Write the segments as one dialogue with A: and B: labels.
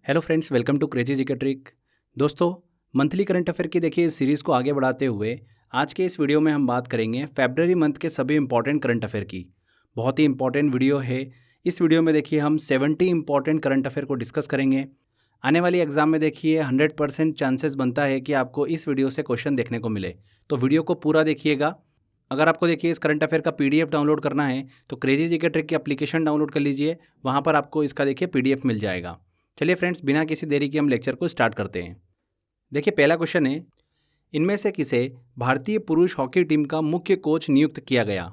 A: Hello friends, welcome to crazy GK trick. दोस्तों, monthly current affair की देखिए इस सीरीज़ को आगे बढ़ाते हुए आज के इस वीडियो में हम बात करेंगे फरवरी मंथ के सभी इंपॉर्टेंट करंट अफेयर की। बहुत ही इंपॉर्टेंट वीडियो है। इस वीडियो में देखिए हम 70 इंपॉर्टेंट करंट अफेयर को डिस्कस करेंगे। आने वाली एग्जाम में देखिए 100% चांसेस बनता है कि आपको इस वीडियो से क्वेश्चन देखने को मिले, तो वीडियो को पूरा देखिएगा। अगर आपको देखिए इस करंट अफेयर का पीडीएफ डाउनलोड करना है तो क्रेजी जीके ट्रिक की एप्लीकेशन डाउनलोड कर लीजिए, वहाँ पर आपको इसका देखिए पीडीएफ मिल जाएगा। चलिए फ्रेंड्स, बिना किसी देरी के हम लेक्चर को स्टार्ट करते हैं। देखिए पहला क्वेश्चन है, इनमें से किसे भारतीय पुरुष हॉकी टीम का मुख्य कोच नियुक्त किया गया?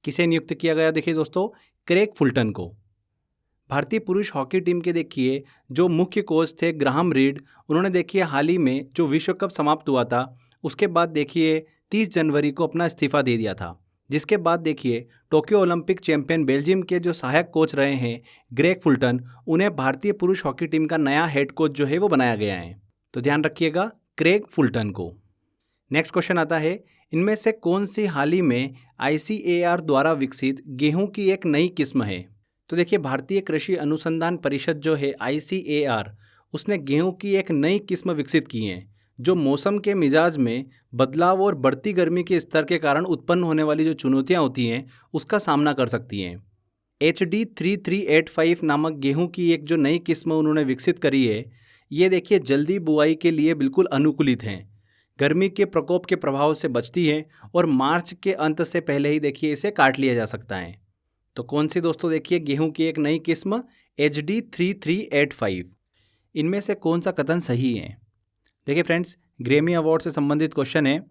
A: किसे नियुक्त किया गया? देखिए दोस्तों, क्रेग फुलटन को। भारतीय पुरुष हॉकी टीम के देखिए जो मुख्य कोच थे ग्राहम रीड, उन्होंने देखिए हाल ही में जो विश्व कप समाप्त हुआ था उसके बाद देखिए 30 जनवरी को अपना इस्तीफा दे दिया था। जिसके बाद देखिए टोक्यो ओलंपिक चैंपियन बेल्जियम के जो सहायक कोच रहे हैं ग्रेग फुलटन, उन्हें भारतीय पुरुष हॉकी टीम का नया हेड कोच जो है वो बनाया गया है। तो ध्यान रखिएगा, क्रेग फुलटन को। नेक्स्ट क्वेश्चन आता है, इनमें से कौन सी हाल ही में ICAR द्वारा विकसित गेहूं की एक नई किस्म है? तो देखिए भारतीय कृषि अनुसंधान परिषद जो है ICAR, उसने गेहूं की एक नई किस्म विकसित की है जो मौसम के मिजाज में बदलाव और बढ़ती गर्मी के स्तर के कारण उत्पन्न होने वाली जो चुनौतियां होती हैं उसका सामना कर सकती हैं। HD3385 नामक गेहूं की एक जो नई किस्म उन्होंने विकसित करी है, ये देखिए जल्दी बुआई के लिए बिल्कुल अनुकूलित हैं, गर्मी के प्रकोप के प्रभाव से बचती है और मार्च के अंत से पहले ही देखिए इसे काट लिया जा सकता है। तो कौन सी दोस्तों देखिए गेहूं की एक नई किस्म HD3385। इनमें से कौन सा कथन सही है? देखिए फ्रेंड्स, ग्रैमी अवार्ड से संबंधित क्वेश्चन है,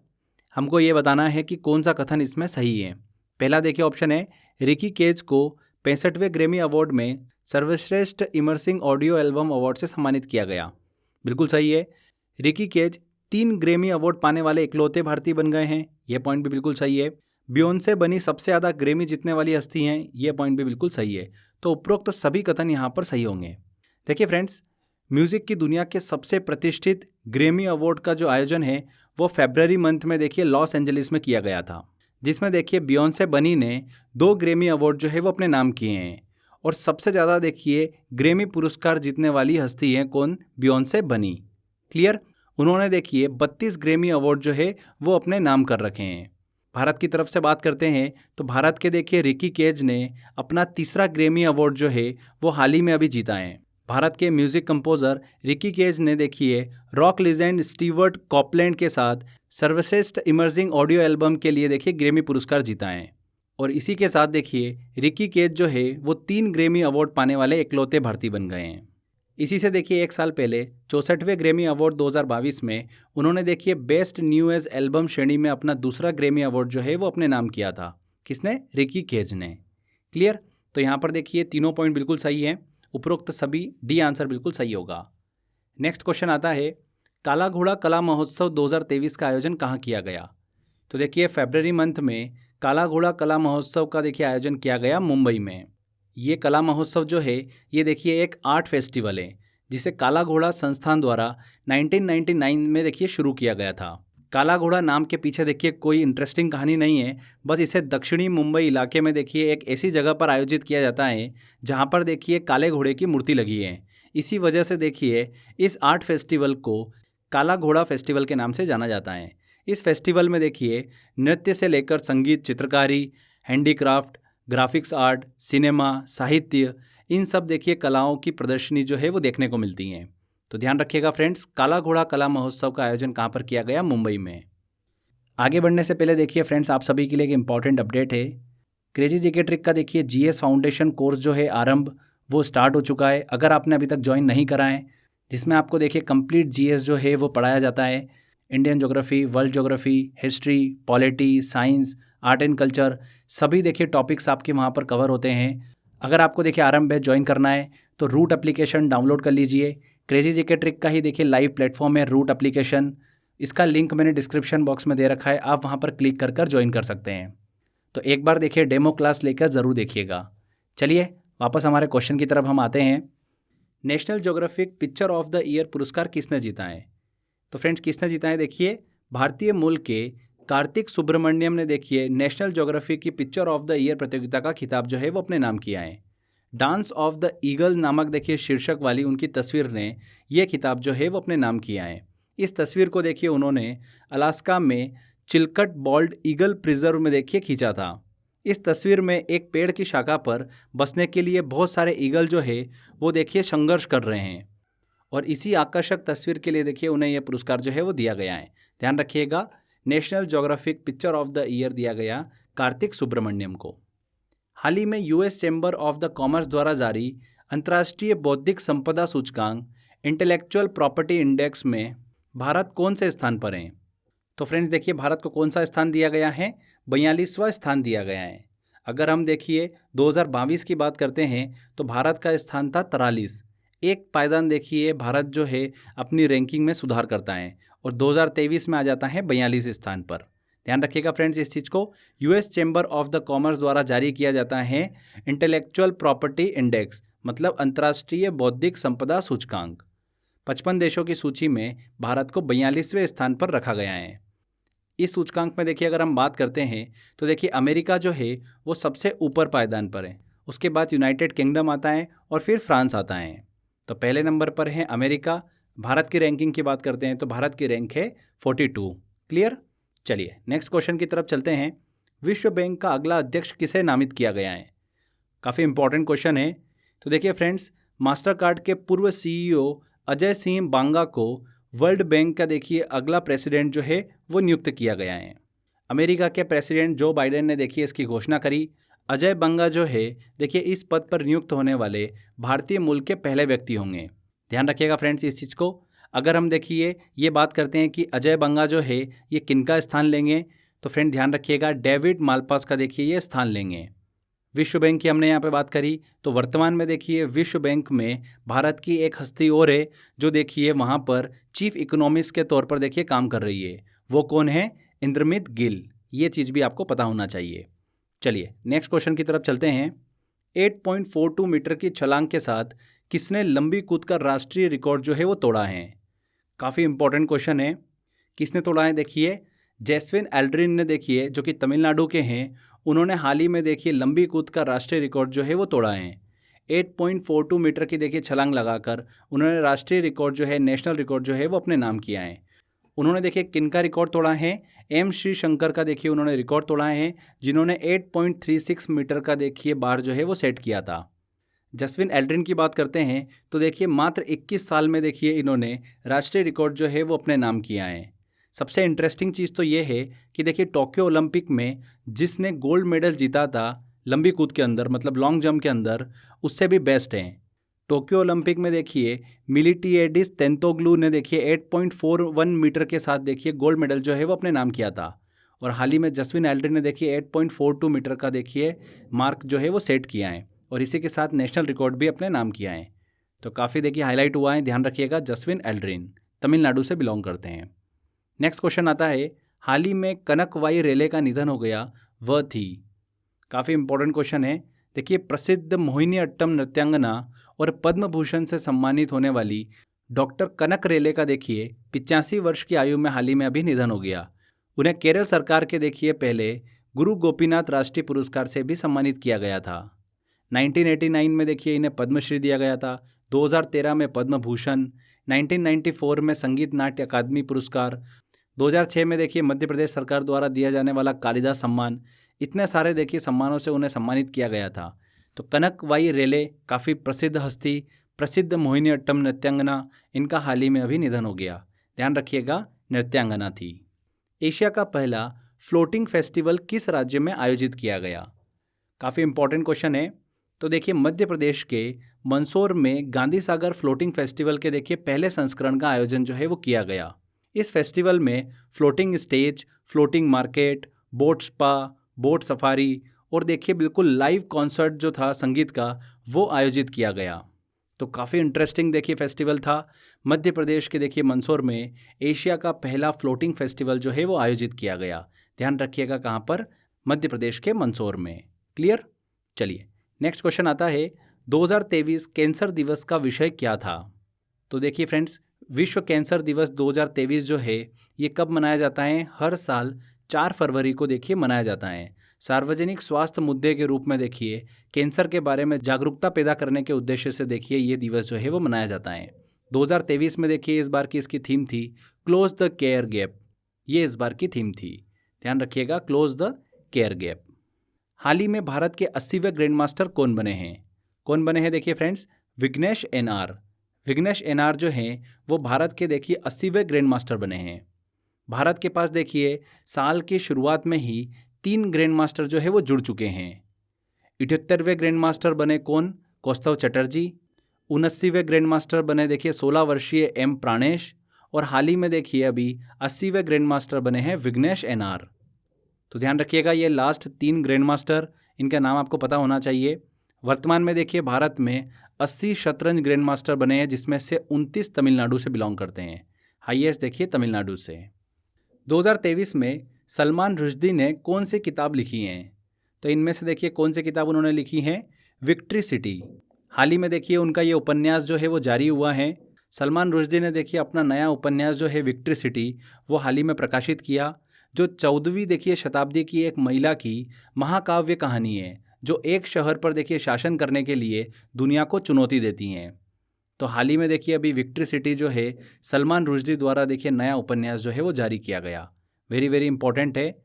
A: हमको ये बताना है कि कौन सा कथन इसमें सही है। पहला देखिए ऑप्शन है, रिकी केज को 65वें ग्रैमी अवार्ड में सर्वश्रेष्ठ इमर्सिंग ऑडियो एल्बम अवार्ड से सम्मानित किया गया। बिल्कुल सही है। रिकी केज 3 ग्रैमी अवार्ड पाने वाले इकलौते भारतीय बन गए हैं, यह पॉइंट भी बिल्कुल सही है। बियोंसे बनी सबसे ज़्यादा ग्रैमी जीतने वाली हस्ती हैं, यह पॉइंट भी बिल्कुल सही है। तो उपरोक्त सभी कथन यहाँ पर सही होंगे। देखिए फ्रेंड्स, म्यूज़िक की दुनिया के सबसे प्रतिष्ठित ग्रैमी अवार्ड का जो आयोजन है वो फरवरी मंथ में देखिए लॉस एंजलिस में किया गया था, जिसमें देखिए बियोंसे बनी ने 2 ग्रैमी अवार्ड जो है वो अपने नाम किए हैं। और सबसे ज़्यादा देखिए ग्रैमी पुरस्कार जीतने वाली हस्ती है कौन? बियोंसे बनी। क्लियर? उन्होंने देखिए 32 ग्रैमी अवार्ड जो है वो अपने नाम कर रखे हैं। भारत की तरफ से बात करते हैं तो भारत के देखिए रिकी केज ने अपना तीसरा ग्रैमी अवार्ड जो है वो हाल ही में अभी जीता है। भारत के म्यूजिक कंपोजर रिकी केज ने देखिए रॉक लीजेंड स्टीवर्ट कॉपलैंड के साथ सर्वश्रेष्ठ इमर्जिंग ऑडियो एल्बम के लिए देखिए ग्रैमी पुरस्कार जीता है। और इसी के साथ देखिए रिकी केज जो है वो 3 ग्रैमी अवार्ड पाने वाले इकलौते भारतीय बन गए हैं। इसी से देखिए एक साल पहले 64वें ग्रैमी अवार्ड 2022 में उन्होंने देखिए बेस्ट न्यू एज एल्बम श्रेणी में अपना दूसरा ग्रैमी अवार्ड जो है वो अपने नाम किया था। किसने? रिकी केज ने। क्लियर? तो यहाँ पर देखिए तीनों पॉइंट बिल्कुल सही हैं, उपरोक्त सभी डी आंसर बिल्कुल सही होगा। नेक्स्ट क्वेश्चन आता है, काला घोड़ा कला महोत्सव 2023 का आयोजन कहाँ किया गया? तो देखिए फरवरी मंथ में काला घोड़ा कला महोत्सव का देखिए आयोजन किया गया मुंबई में। ये कला महोत्सव जो है ये देखिए एक आर्ट फेस्टिवल है जिसे काला घोड़ा संस्थान द्वारा 1999 में देखिए शुरू किया गया था। काला घोड़ा नाम के पीछे देखिए कोई इंटरेस्टिंग कहानी नहीं है, बस इसे दक्षिणी मुंबई इलाके में देखिए एक ऐसी जगह पर आयोजित किया जाता है जहां पर देखिए काले घोड़े की मूर्ति लगी है। इसी वजह से देखिए इस आर्ट फेस्टिवल को काला घोड़ा फेस्टिवल के नाम से जाना जाता है। इस फेस्टिवल में देखिए नृत्य से लेकर संगीत, चित्रकारी, हैंडीक्राफ्ट, ग्राफिक्स आर्ट, सिनेमा, साहित्य, इन सब देखिए कलाओं की प्रदर्शनी जो है वो देखने को मिलती हैं। तो ध्यान रखिएगा फ्रेंड्स, काला घोड़ा कला महोत्सव का आयोजन कहाँ पर किया गया? मुंबई में। आगे बढ़ने से पहले देखिए फ्रेंड्स, आप सभी के लिए एक इंपॉर्टेंट अपडेट है। क्रेजी जीके ट्रिक का देखिए GS फाउंडेशन कोर्स जो है आरंभ वो स्टार्ट हो चुका है। अगर आपने अभी तक ज्वाइन नहीं करा है, जिसमें आपको देखिए कंप्लीट GS जो है वो पढ़ाया जाता है। Indian geography, world geography, history, polity, science, art and culture, सभी देखिए टॉपिक्स आपके वहाँ पर कवर होते हैं। अगर आपको देखिए आरंभ है ज्वाइन करना है तो रूट एप्लीकेशन डाउनलोड कर लीजिए। क्रेजी जीके ट्रिक का ही देखिए लाइव प्लेटफॉर्म है रूट एप्लीकेशन, इसका लिंक मैंने डिस्क्रिप्शन बॉक्स में दे रखा है, आप वहाँ पर क्लिक कर ज्वाइन कर सकते हैं। तो एक बार देखिए डेमो क्लास लेकर ज़रूर देखिएगा। चलिए वापस हमारे क्वेश्चन की तरफ हम आते हैं। National geographic picture of the year पुरस्कार किसने जीता है? तो फ्रेंड्स किसने जीता है? देखिए भारतीय मूल के कार्तिक सुब्रमण्यम ने देखिए नेशनल ज्योग्राफी की पिक्चर ऑफ द ईयर प्रतियोगिता का खिताब जो है वो अपने नाम किया है। डांस ऑफ द ईगल नामक देखिए शीर्षक वाली उनकी तस्वीर ने ये खिताब जो है वो अपने नाम किया है। इस तस्वीर को देखिए उन्होंने अलास्का में चिल्कट बॉल्ड ईगल प्रिजर्व में देखिए खींचा था। इस तस्वीर में एक पेड़ की शाखा पर बसने के लिए बहुत सारे ईगल जो है वो देखिए संघर्ष कर रहे हैं और इसी आकर्षक तस्वीर के लिए देखिए उन्हें यह पुरस्कार जो है वो दिया गया है। ध्यान रखिएगा, national geographic picture of the year दिया गया कार्तिक सुब्रमण्यम को। हाल ही में US chamber of the commerce द्वारा जारी अंतर्राष्ट्रीय बौद्धिक संपदा सूचकांक इंटेलेक्चुअल प्रॉपर्टी इंडेक्स में भारत कौन से स्थान पर है? तो फ्रेंड्स देखिए भारत को कौन सा स्थान दिया गया है? 42वां स्थान दिया गया है। अगर हम देखिए 2022 की बात करते हैं तो भारत का स्थान था 43। एक पायदान देखिए भारत जो है अपनी रैंकिंग में सुधार करता है और 2023 में आ जाता है 42 स्थान पर। ध्यान रखिएगा फ्रेंड्स इस चीज़ को, US chamber of the commerce द्वारा जारी किया जाता है इंटेलेक्चुअल प्रॉपर्टी इंडेक्स, मतलब अंतर्राष्ट्रीय बौद्धिक संपदा सूचकांक। 55 देशों की सूची में भारत को 42वें स्थान पर रखा गया है। इस सूचकांक में देखिए अगर हम बात करते हैं तो देखिए अमेरिका जो है वो सबसे ऊपर पायदान पर है, उसके बाद यूनाइटेड किंगडम आता है और फिर फ्रांस आता है। तो पहले नंबर पर है अमेरिका। भारत की रैंकिंग की बात करते हैं तो भारत की रैंक है 42। क्लियर? चलिए नेक्स्ट क्वेश्चन की तरफ चलते हैं। विश्व बैंक का अगला अध्यक्ष किसे नामित किया गया है? काफ़ी इंपॉर्टेंट क्वेश्चन है। तो देखिए फ्रेंड्स, मास्टर कार्ड के पूर्व सीईओ अजय सिंह बांगा को वर्ल्ड बैंक का देखिए अगला प्रेसिडेंट जो है वो नियुक्त किया गया है। अमेरिका के प्रेसिडेंट जो बाइडेन ने देखिए इसकी घोषणा करी। अजय बांगा जो है देखिए इस पद पर नियुक्त होने वाले भारतीय मूल के पहले व्यक्ति होंगे। ध्यान रखिएगा फ्रेंड्स इस चीज़ को। अगर हम देखिए ये बात करते हैं कि अजय बांगा जो है ये किनका स्थान लेंगे, तो फ्रेंड ध्यान रखिएगा डेविड मालपास का देखिए ये स्थान लेंगे। विश्व बैंक की हमने यहाँ पे बात करी तो वर्तमान में देखिए विश्व बैंक में भारत की एक हस्ती और है जो देखिए वहाँ पर चीफ इकोनॉमिस्ट के तौर पर देखिए काम कर रही है। वो कौन है? इंद्रमित गिल। ये चीज़ भी आपको पता होना चाहिए। चलिए नेक्स्ट क्वेश्चन की तरफ चलते हैं। 8.42 मीटर की छलांग के साथ किसने लंबी कूद का राष्ट्रीय रिकॉर्ड जो है वो तोड़ा है? काफ़ी इंपॉर्टेंट क्वेश्चन है। किसने तोड़ा है? देखिए जैस्विन एल्ड्रिन ने देखिए जो कि तमिलनाडु के हैं, उन्होंने हाल ही में देखिए लंबी कूद का राष्ट्रीय रिकॉर्ड जो है वो तोड़ा है। 8.42 मीटर की देखिए छलांग लगाकर उन्होंने राष्ट्रीय रिकॉर्ड जो है, नेशनल रिकॉर्ड जो है वो अपने नाम किया है। उन्होंने देखिए किनका रिकॉर्ड तोड़ा है? एम श्री शंकर का देखिए उन्होंने रिकॉर्ड तोड़ा है, जिन्होंने 8.36 मीटर का देखिए बार जो है वो सेट किया था। जस्विन एल्ड्रिन की बात करते हैं तो देखिए मात्र 21 साल में देखिए इन्होंने राष्ट्रीय रिकॉर्ड जो है वो अपने नाम किया है। सबसे इंटरेस्टिंग चीज़ तो ये है कि देखिए टोक्यो ओलंपिक में जिसने गोल्ड मेडल जीता था लंबी कूद के अंदर, मतलब लॉन्ग जंप के अंदर, उससे भी बेस्ट हैं। टोक्यो ओलंपिक में देखिए मिलिटिएडिस तेंतोग्लू ने देखिए 8.41 मीटर के साथ देखिए गोल्ड मेडल जो है वो अपने नाम किया था। और हाल ही में जस्विन एल्ड्रिन ने देखिए 8.42 मीटर का देखिए मार्क जो है वो सेट किया है और इसी के साथ नेशनल रिकॉर्ड भी अपने नाम किया है। तो काफ़ी देखिए हाईलाइट हुआ है। ध्यान रखिएगा, जस्विन एल्ड्रिन तमिलनाडु से बिलोंग करते हैं। नेक्स्ट क्वेश्चन आता है, हाल ही में कनकवाई रेले का निधन हो गया, वह थी? काफ़ी इंपॉर्टेंट क्वेश्चन है। देखिए प्रसिद्ध मोहिनी अट्टम नृत्यांगना और पद्म भूषण से सम्मानित होने वाली डॉक्टर कनक रेले का देखिए 85 वर्ष की आयु में हाल ही में अभी निधन हो गया। उन्हें केरल सरकार के देखिए पहले गुरु गोपीनाथ राष्ट्रीय पुरस्कार से भी सम्मानित किया गया था। 1989 में देखिए इन्हें पद्मश्री दिया गया था, 2013 में पद्म भूषण, 1994 में संगीत नाट्य अकादमी पुरस्कार, 2006 में देखिए मध्य प्रदेश सरकार द्वारा दिया जाने वाला कालिदास सम्मान। इतने सारे देखिए सम्मानों से उन्हें सम्मानित किया गया था। तो कनकवाई रेले काफ़ी प्रसिद्ध हस्ती, प्रसिद्ध मोहिनी अट्टम नृत्यांगना, इनका हाल ही में अभी निधन हो गया। ध्यान रखिएगा, नृत्यांगना थी। एशिया का पहला फ्लोटिंग फेस्टिवल किस राज्य में आयोजित किया गया? काफ़ी इंपॉर्टेंट क्वेश्चन है। तो देखिए मध्य प्रदेश के मंदसौर में गांधी सागर फ्लोटिंग फेस्टिवल के देखिए पहले संस्करण का आयोजन जो है वो किया गया। इस फेस्टिवल में floating stage, floating market, boat spa, boat safari और देखिए बिल्कुल लाइव कॉन्सर्ट जो था संगीत का वो आयोजित किया गया। तो काफ़ी इंटरेस्टिंग देखिए फेस्टिवल था। मध्य प्रदेश के देखिए मंदसौर में एशिया का पहला फ्लोटिंग फेस्टिवल जो है वो आयोजित किया गया। ध्यान रखिएगा कहाँ पर? मध्य प्रदेश के मंदसौर में। क्लियर? चलिए नेक्स्ट क्वेश्चन आता है, 2023 कैंसर दिवस का विषय क्या था? तो देखिए फ्रेंड्स, विश्व कैंसर दिवस 2023 जो है ये कब मनाया जाता है? हर साल 4 फरवरी को देखिए मनाया जाता है। सार्वजनिक स्वास्थ्य मुद्दे के रूप में देखिए कैंसर के बारे में जागरूकता पैदा करने के उद्देश्य से देखिए ये दिवस जो है वो मनाया जाता है। 2023 में देखिए इस बार की इसकी थीम थी क्लोज द केयर गैप। ये इस बार की थीम थी, ध्यान रखिएगा, क्लोज द केयर गैप। हाल ही में भारत के 80वें ग्रैंड मास्टर कौन बने हैं? कौन बने हैं देखिए friends, Vignesh NR. Vignesh NR जो हैं वो भारत के देखिए 80वें ग्रैंड मास्टर बने हैं। भारत के पास देखिए साल की शुरुआत में ही 3 ग्रैंड मास्टर जो है वो जुड़ चुके हैं। 78वें ग्रैंड मास्टर बने कौन? कौस्तव चटर्जी। 79वें ग्रैंड मास्टर बने देखिए 16 वर्षीय एम प्राणेश। और हाल ही में देखिए अभी 80वें ग्रैंड मास्टर बने हैं विघ्नेश एनआर। तो ध्यान रखिएगा ये लास्ट 3 ग्रैंड मास्टर, इनका नाम आपको पता होना चाहिए। वर्तमान में देखिए भारत में 80 शतरंज ग्रैंड मास्टर बने हैं, जिसमें से 29 तमिलनाडु से बिलोंग करते हैं। हाईएस्ट देखिए तमिलनाडु से। 2023 में सलमान रुश्दी ने कौन सी किताब लिखी हैं? तो इनमें से देखिए कौन सी किताब उन्होंने लिखी है? Victory city. हाल ही में देखिए उनका ये उपन्यास जो है वो जारी हुआ है। सलमान रुश्दी ने देखिए अपना नया उपन्यास जो है विक्ट्री सिटी वो हाल ही में प्रकाशित किया, जो 14वीं देखिए शताब्दी की एक महिला की महाकाव्य कहानी है, जो एक शहर पर देखिए शासन करने के लिए दुनिया को चुनौती देती हैं। तो हाल ही में देखिए अभी विक्ट्री सिटी जो है सलमान रुश्दी द्वारा देखिए नया उपन्यास जो है वो जारी किया गया। वेरी वेरी इंपॉर्टेंट है।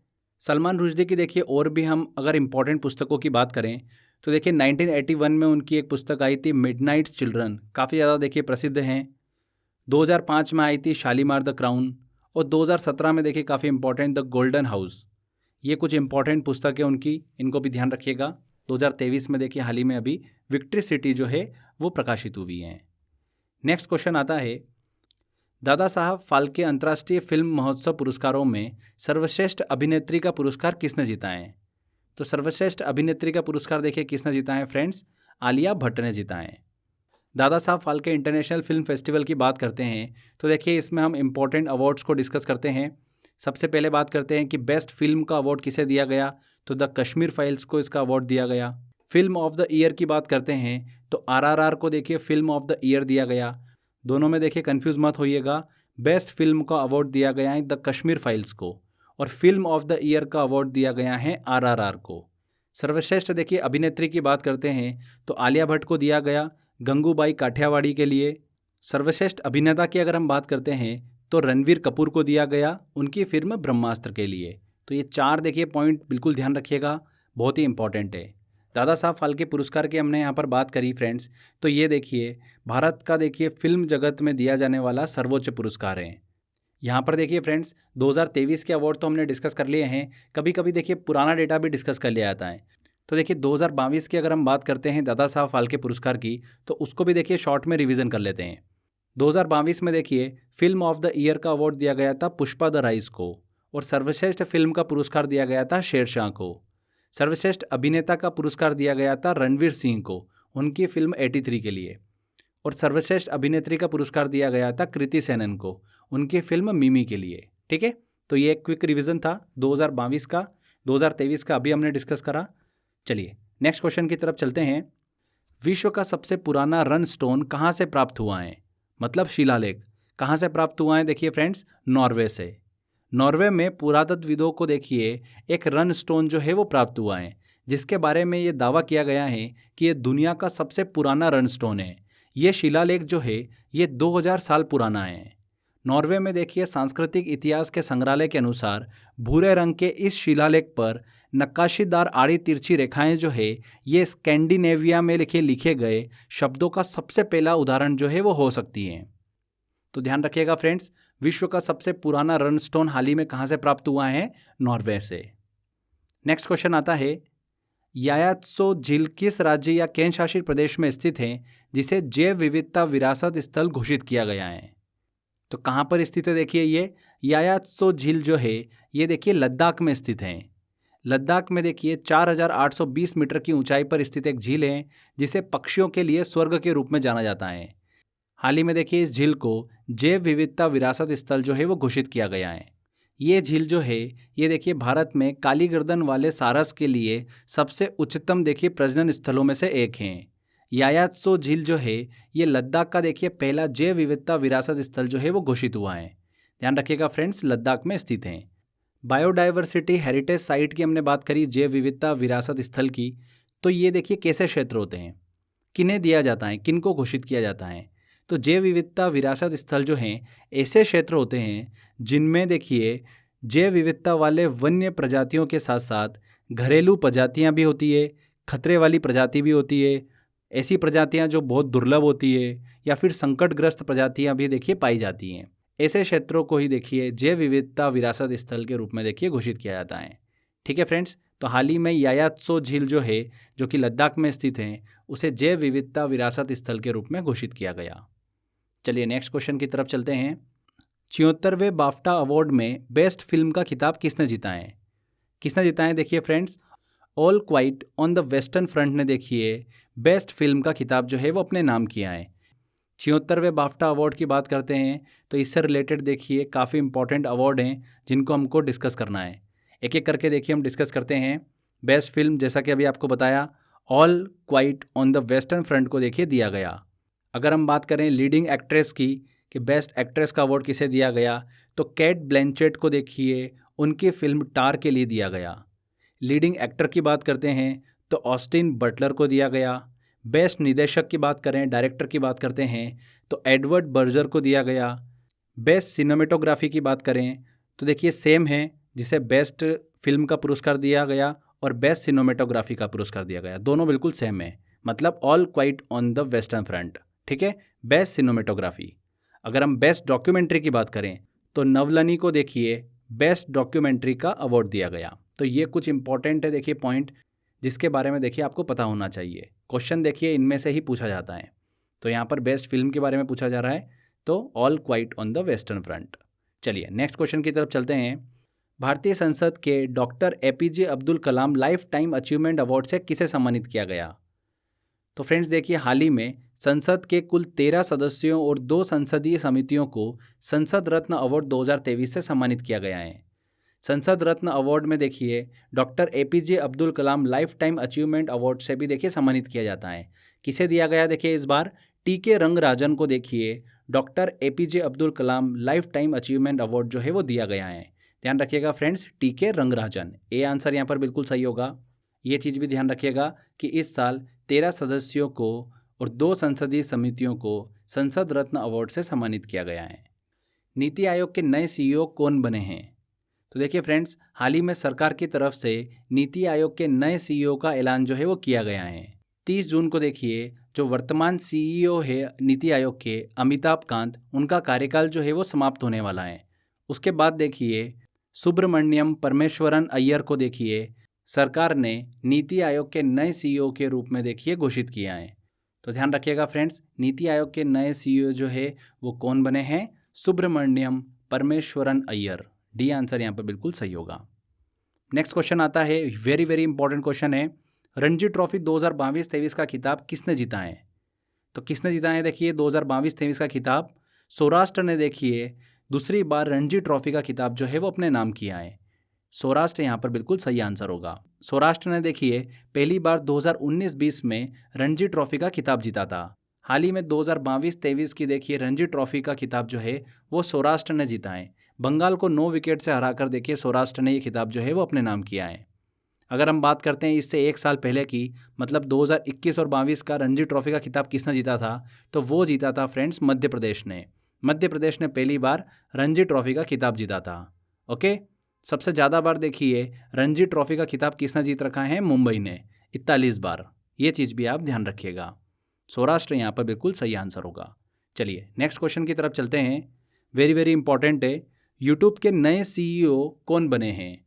A: सलमान रुश्दी की देखिए और भी हम अगर इम्पॉर्टेंट पुस्तकों की बात करें तो देखिए 1981 में उनकी एक पुस्तक आई थी मिडनाइट चिल्ड्रन, काफ़ी ज़्यादा देखिए प्रसिद्ध हैं। 2005 में आई थी शालीमार द क्राउन। और 2017 में देखिए काफ़ी इंपॉर्टेंट द गोल्डन हाउस। ये कुछ इंपॉर्टेंट पुस्तक है उनकी, इनको भी ध्यान रखिएगा। 2023 में देखिए हाल ही में अभी विक्ट्री सिटी जो है वो प्रकाशित हुई हैं। नेक्स्ट क्वेश्चन आता है, दादा साहब फाल्के अंतर्राष्ट्रीय फिल्म महोत्सव पुरस्कारों में सर्वश्रेष्ठ अभिनेत्री का पुरस्कार किसने जीता है? तो सर्वश्रेष्ठ अभिनेत्री का पुरस्कार देखिए किसने जीता है फ्रेंड्स? आलिया भट्ट ने जीता है। Dada Saheb Phalke international film festival की बात करते हैं तो देखिए इसमें हम इम्पोर्टेंट अवार्ड्स को डिस्कस करते हैं। सबसे पहले बात करते हैं कि बेस्ट फिल्म का अवार्ड किसे दिया गया, तो द कश्मीर फाइल्स को इसका अवार्ड दिया गया। फिल्म ऑफ द ईयर की बात करते हैं तो RRR को देखिए फिल्म ऑफ द ईयर दिया गया। दोनों में देखिए कंफ्यूज मत होइएगा, बेस्ट फिल्म का अवार्ड दिया गया है द कश्मीर फाइल्स को और फिल्म ऑफ द ईयर का अवार्ड दिया गया है RRR को। सर्वश्रेष्ठ देखिए अभिनेत्री की बात करते हैं तो आलिया भट्ट को दिया गया गंगूबाई काठियावाड़ी के लिए। सर्वश्रेष्ठ अभिनेता की अगर हम बात करते हैं तो रणवीर कपूर को दिया गया उनकी फिल्म ब्रह्मास्त्र के लिए। तो ये 4 देखिए पॉइंट बिल्कुल ध्यान रखिएगा, बहुत ही इंपॉर्टेंट है। दादा साहब फाल्के पुरस्कार की हमने यहाँ पर बात करी फ्रेंड्स, तो ये देखिए भारत का देखिए फिल्म जगत में दिया जाने वाला सर्वोच्च पुरस्कार है। यहाँ पर देखिए फ्रेंड्स 2023 के अवार्ड तो हमने डिस्कस कर लिए हैं, कभी कभी देखिए पुराना डेटा भी डिस्कस कर लिया जाता है। तो देखिए 2022 की अगर हम बात करते हैं दादा साहब फाल्के पुरस्कार की तो उसको भी देखिए शॉर्ट में रिवीजन कर लेते हैं। 2022 में देखिए फिल्म ऑफ द ईयर का अवार्ड दिया गया था पुष्पा द राइज को और सर्वश्रेष्ठ फिल्म का पुरस्कार दिया गया था शेरशाह को। सर्वश्रेष्ठ अभिनेता का पुरस्कार दिया गया था रणवीर सिंह को उनकी फिल्म 83 के लिए और सर्वश्रेष्ठ अभिनेत्री का पुरस्कार दिया गया था कृति सेनन को उनकी फिल्म मिमी के लिए। ठीक है, तो ये एक क्विक रिवीजन था 2022 का। 2023 का अभी हमने डिस्कस करा। चलिए नेक्स्ट क्वेश्चन की तरफ चलते हैं। विश्व का सबसे पुराना रन स्टोन कहाँ से प्राप्त हुआ है, मतलब शिलालेख कहाँ से प्राप्त हुआ है? देखिए फ्रेंड्स नॉर्वे से। नॉर्वे में पुरातत्वविदों को देखिए एक रन स्टोन जो है वो प्राप्त हुआ है, जिसके बारे में ये दावा किया गया है कि ये दुनिया का सबसे पुराना रन स्टोन है। ये शिलालेख जो है ये 2000 साल पुराना है। नॉर्वे में देखिए सांस्कृतिक इतिहास के संग्रहालय के अनुसार भूरे रंग के इस शिलालेख पर नक्काशीदार आड़ी तिरछी रेखाएं जो है ये स्कैंडिनेविया में लिखे गए शब्दों का सबसे पहला उदाहरण जो है वो हो सकती है। तो ध्यान रखिएगा फ्रेंड्स, विश्व का सबसे पुराना रन स्टोन हाल ही में कहाँ से प्राप्त हुआ है? नॉर्वे से। नेक्स्ट क्वेश्चन आता है, यायात्सो झील किस राज्य या केंद्र शासित प्रदेश में स्थित है जिसे जैव विविधता विरासत स्थल घोषित किया गया है? तो कहाँ पर स्थित है? देखिए ये यायात्सो झील जो है ये देखिए लद्दाख में स्थित है। लद्दाख में देखिए 4820 मीटर की ऊंचाई पर स्थित एक झील है जिसे पक्षियों के लिए स्वर्ग के रूप में जाना जाता है। हाल ही में देखिए इस झील को जैव विविधता विरासत स्थल जो है वो घोषित किया गया है। ये झील जो है ये देखिए भारत में काली गर्दन वाले सारस के लिए सबसे उच्चतम देखिए प्रजनन स्थलों में से एक हैं। यायात्सो झील जो है ये लद्दाख का देखिए पहला जैव विविधता विरासत स्थल जो है वो घोषित हुआ है। ध्यान रखिएगा फ्रेंड्स, लद्दाख में स्थित हैं। बायोडाइवर्सिटी हेरिटेज साइट की हमने बात करी, जैव विविधता विरासत स्थल की, तो ये देखिए कैसे क्षेत्र होते हैं, किन्हें दिया जाता है, किन को घोषित किया जाता है। तो जैव विविधता विरासत स्थल जो हैं ऐसे क्षेत्र होते हैं जिनमें देखिए जैव विविधता वाले वन्य प्रजातियों के साथ साथ घरेलू प्रजातियां भी होती है, खतरे वाली प्रजाति भी होती है, ऐसी प्रजातियां जो बहुत दुर्लभ होती है, या फिर संकटग्रस्त प्रजातियां भी देखिए पाई जाती हैं। ऐसे क्षेत्रों को ही देखिए जैव विविधता विरासत स्थल के रूप में देखिए घोषित किया जाता है। ठीक है फ्रेंड्स, तो हाल ही में यायात्सो झील जो है, जो कि लद्दाख में स्थित है, उसे जैव विविधता विरासत स्थल के रूप में घोषित किया गया। चलिए नेक्स्ट क्वेश्चन की तरफ चलते हैं। 76वें बाफ्टा अवार्ड में बेस्ट फिल्म का खिताब किसने जीता है? किसने जीता है? देखिए friends, all quite on the western front ने देखिए बेस्ट फिल्म का खिताब जो है वो अपने नाम किया है। 76वें बाफ्टा अवार्ड की बात करते हैं तो इससे रिलेटेड देखिए काफ़ी इंपॉर्टेंट अवार्ड हैं जिनको हमको डिस्कस करना है। एक एक करके देखिए हम डिस्कस करते हैं। बेस्ट फिल्म, जैसा कि अभी आपको बताया, all quite on the western front को देखिए दिया गया। अगर हम बात करें लीडिंग एक्ट्रेस की कि बेस्ट एक्ट्रेस का अवार्ड किसे दिया गया, तो कैट ब्लैंचेट को देखिए उनकी फिल्म टार के लिए दिया गया। लीडिंग एक्टर की बात करते हैं तो ऑस्टिन बटलर को दिया गया। बेस्ट निर्देशक की बात करें, डायरेक्टर की बात करते हैं तो एडवर्ड बर्जर को दिया गया। बेस्ट सिनेमेटोग्राफी की बात करें तो देखिए सेम है, जिसे बेस्ट फिल्म का पुरस्कार दिया गया और बेस्ट सिनेमेटोग्राफी का पुरस्कार दिया गया, दोनों बिल्कुल सेम है, मतलब all quite on the western front. ठीक है, बेस्ट सिनेमेटोग्राफी। अगर हम बेस्ट डॉक्यूमेंट्री की बात करें तो नवलनी को देखिए बेस्ट डॉक्यूमेंट्री का अवार्ड दिया गया। तो ये कुछ इंपॉर्टेंट है देखिए पॉइंट, जिसके बारे में देखिए आपको पता होना चाहिए। क्वेश्चन देखिए इनमें से ही पूछा जाता है। तो यहाँ पर बेस्ट फिल्म के बारे में पूछा जा रहा है, तो all quite on the western front. चलिए नेक्स्ट क्वेश्चन की तरफ चलते हैं। भारतीय संसद के doctor APJ Abdul Kalam life time achievement award से किसे सम्मानित किया गया? तो फ्रेंड्स देखिए हाल ही में संसद के कुल 13 सदस्यों और 2 संसदीय समितियों को संसद रत्न अवार्ड 2023 से सम्मानित किया गया है। संसद रत्न अवार्ड में देखिए doctor APJ Abdul Kalam life time achievement award से भी देखिए सम्मानित किया जाता है। किसे दिया गया? देखिए इस बार TK रंगराजन को देखिए doctor APJ Abdul Kalam life time achievement award जो है वो दिया गया है। ध्यान रखिएगा friends, TK Rangarajan, A answer यहाँ पर बिल्कुल सही होगा। ये चीज़ भी ध्यान रखिएगा कि इस साल 13 सदस्यों को और 2 संसदीय समितियों को संसद रत्न अवार्ड से सम्मानित किया गया है। नीति आयोग के नए CEO कौन बने हैं? तो देखिए फ्रेंड्स, हाल ही में सरकार की तरफ से नीति आयोग के नए CEO का ऐलान जो है वो किया गया है। 30 जून को देखिए जो वर्तमान CEO है नीति आयोग के, अमिताभ कांत, उनका कार्यकाल जो है वो समाप्त होने वाला है। उसके बाद देखिए सुब्रमण्यम परमेश्वरन अय्यर को देखिए सरकार ने नीति आयोग के नए CEO के रूप में देखिए घोषित किया है। तो ध्यान रखिएगा फ्रेंड्स, नीति आयोग के नए CEO जो है वो कौन बने हैं? सुब्रमण्यम परमेश्वरन अय्यर। डी आंसर यहाँ पर बिल्कुल सही होगा। नेक्स्ट क्वेश्चन आता है, वेरी वेरी इंपॉर्टेंट क्वेश्चन है। रणजी ट्रॉफी 2022-23 का खिताब किसने जीता है? तो किसने जीता है? देखिए 2022-23 का खिताब सौराष्ट्र ने देखिए दूसरी बार रणजी ट्रॉफी का खिताब जो है वो अपने नाम किया है। सौराष्ट्र यहाँ पर बिल्कुल सही आंसर होगा। सौराष्ट्र ने देखिए पहली बार 2019-20 में रणजी ट्रॉफी का खिताब जीता था। हाल ही में 2022-23 की देखिए रणजी ट्रॉफी का खिताब जो है वो सौराष्ट्र ने जीता है। बंगाल को 9 विकेट से हराकर देखिए सौराष्ट्र ने ये खिताब जो है वो अपने नाम किया है। अगर हम बात करते हैं इससे 1 साल पहले की, मतलब 2021 और 22 का रणजी ट्रॉफी का खिताब किसने जीता था? तो वो जीता था फ्रेंड्स मध्य प्रदेश ने। मध्य प्रदेश ने पहली बार रणजी ट्रॉफी का खिताब जीता था। ओके, सबसे ज़्यादा बार देखिए रणजी ट्रॉफी का खिताब किसने जीत रखा है? मुंबई ने 41 बार। ये चीज़ भी आप ध्यान रखिएगा। सौराष्ट्र यहाँ पर बिल्कुल सही आंसर होगा। चलिए नेक्स्ट क्वेश्चन की तरफ चलते हैं। वेरी वेरी इंपॉर्टेंट है, यूट्यूब के नए CEO कौन बने हैं?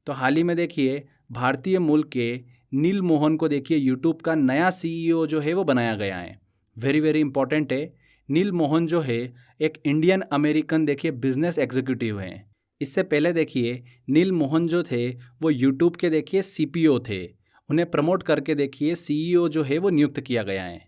A: तो हाल ही में देखिए भारतीय मूल के नील मोहन को देखिए यूट्यूब का नया CEO जो है वो बनाया गया है। वेरी वेरी इंपॉर्टेंट है, नील मोहन जो है एक इंडियन अमेरिकन देखिए बिजनेस एग्जीक्यूटिव हैं। इससे पहले देखिए नील मोहन जो थे वो यूट्यूब के देखिए CPO थे। उन्हें प्रमोट करके देखिए CEO जो है वो नियुक्त किया गया है।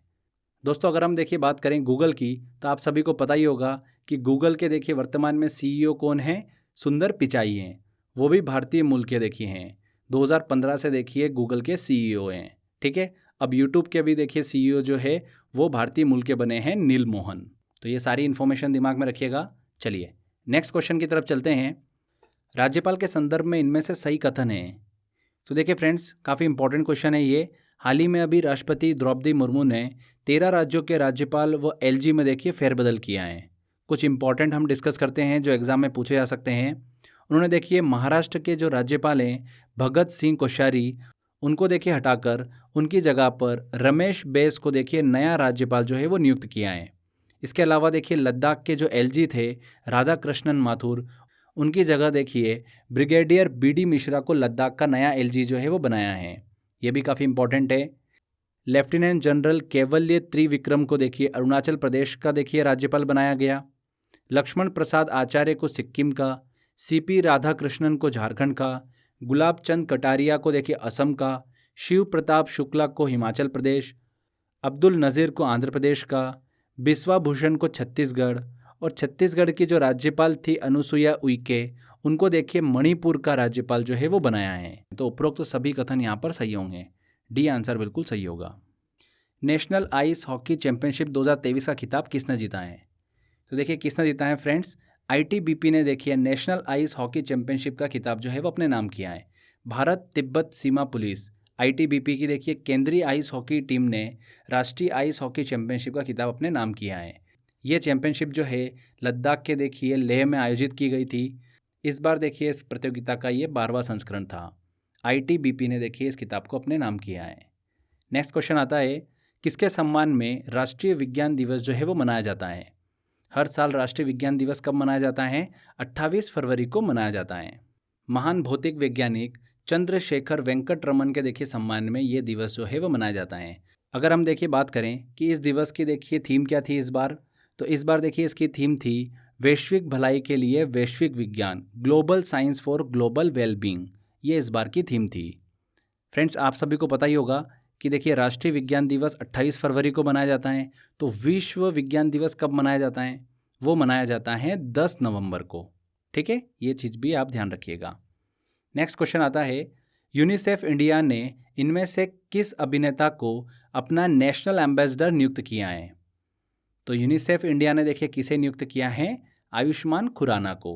A: दोस्तों अगर हम देखिए बात करें गूगल की, तो आप सभी को पता ही होगा कि गूगल के देखिए वर्तमान में CEO कौन है? सुंदर पिचाई हैं। वो भी भारतीय मूल के देखिए हैं। 2015 से देखिए गूगल के CEO हैं। ठीक है, अब यूट्यूब के भी देखिए CEO जो है वो भारतीय मूल के बने हैं नील मोहन। तो ये सारी इन्फॉर्मेशन दिमाग में रखिएगा। चलिए नेक्स्ट क्वेश्चन की तरफ चलते हैं। राज्यपाल के संदर्भ में इनमें से सही कथन है। तो देखिए फ्रेंड्स, काफ़ी इंपॉर्टेंट क्वेश्चन है ये। हाल ही में अभी राष्ट्रपति द्रौपदी मुर्मू ने 13 राज्यों के राज्यपाल व एलजी में देखिए फेरबदल किया है। कुछ इंपॉर्टेंट हम डिस्कस करते हैं जो एग्जाम में पूछे जा सकते हैं। उन्होंने देखिए महाराष्ट्र के जो राज्यपाल हैं भगत सिंह कोश्यारी, उनको देखिए हटाकर उनकी जगह पर रमेश बैस को देखिए नया राज्यपाल जो है वो नियुक्त किया है। इसके अलावा देखिए लद्दाख के जो एलजी थे राधा कृष्णन माथुर, उनकी जगह देखिए ब्रिगेडियर बीडी मिश्रा को लद्दाख का नया एलजी जो है वो बनाया है। ये भी काफ़ी इंपॉर्टेंट है। लेफ्टिनेंट जनरल कैवल्य त्रिविक्रम को देखिए अरुणाचल प्रदेश का देखिए राज्यपाल बनाया गया। लक्ष्मण प्रसाद आचार्य को सिक्किम का, सीपी राधाकृष्णन को झारखंड का, गुलाब चंद कटारिया को देखिए असम का, शिव प्रताप शुक्ला को हिमाचल प्रदेश, अब्दुल नज़ीर को आंध्र प्रदेश का, बिस्वा भूषण को छत्तीसगढ़, और छत्तीसगढ़ की जो राज्यपाल थी अनुसुईया उइके, उनको देखिए मणिपुर का राज्यपाल जो है वो बनाया है। तो उपरोक्त सभी कथन यहाँ पर सही होंगे। डी आंसर बिल्कुल सही होगा। नेशनल आइस हॉकी चैंपियनशिप 2023 का खिताब किसने जीता है? तो देखिए किसने जीता है फ्रेंड्स, आईटीबीपी ने देखिए नेशनल आइस हॉकी चैंपियनशिप का खिताब जो है वो अपने नाम किया है। भारत तिब्बत सीमा पुलिस आईटीबीपी की देखिए केंद्रीय आइस हॉकी टीम ने राष्ट्रीय आइस हॉकी चैंपियनशिप का खिताब अपने नाम किया है। ये चैंपियनशिप जो है लद्दाख के देखिए लेह में आयोजित की गई थी। इस बार देखिए इस प्रतियोगिता का ये 12वां संस्करण था। आईटीबीपी ने देखिए इस खिताब को अपने नाम किया है। नेक्स्ट क्वेश्चन आता है, किसके सम्मान में राष्ट्रीय विज्ञान दिवस जो है वो मनाया जाता है? हर साल राष्ट्रीय विज्ञान दिवस कब मनाया जाता है? 28 फरवरी को मनाया जाता है। महान भौतिक वैज्ञानिक चंद्रशेखर वेंकट रमन के देखिए सम्मान में ये दिवस जो है वो मनाया जाता है। अगर हम देखिए बात करें कि इस दिवस की देखिए थीम क्या थी इस बार, तो इस बार देखिए इसकी थीम थी वैश्विक भलाई के लिए वैश्विक विज्ञान, global science for global wellbeing. ये इस बार की थीम थी। फ्रेंड्स, आप सभी को पता ही होगा कि देखिए राष्ट्रीय विज्ञान दिवस 28 फरवरी को मनाया जाता है। तो विश्व विज्ञान दिवस कब मनाया जाता है? वो मनाया जाता है 10 नवंबर को। ठीक है, ये चीज़ भी आप ध्यान रखिएगा। नेक्स्ट क्वेश्चन आता है, यूनिसेफ इंडिया ने इनमें से किस अभिनेता को अपना नेशनल एम्बेसडर नियुक्त किया है? तो यूनिसेफ इंडिया ने देखिए किसे नियुक्त किया है? आयुष्मान खुराना को।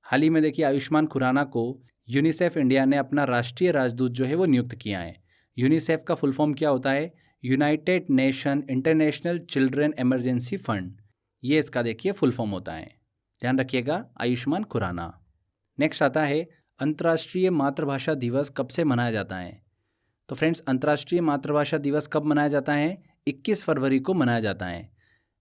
A: हाल ही में देखिए आयुष्मान खुराना को यूनिसेफ इंडिया ने अपना राष्ट्रीय राजदूत जो है वो नियुक्त किया है। यूनिसेफ का फुल फॉर्म क्या होता है? United nation international children emergency fund. ये इसका देखिए फुल फॉर्म होता है, ध्यान रखिएगा, आयुष्मान खुराना। नेक्स्ट आता है, अंतर्राष्ट्रीय मातृभाषा दिवस कब से मनाया जाता है? तो फ्रेंड्स, अंतर्राष्ट्रीय मातृभाषा दिवस कब मनाया जाता है? 21 फरवरी को मनाया जाता है।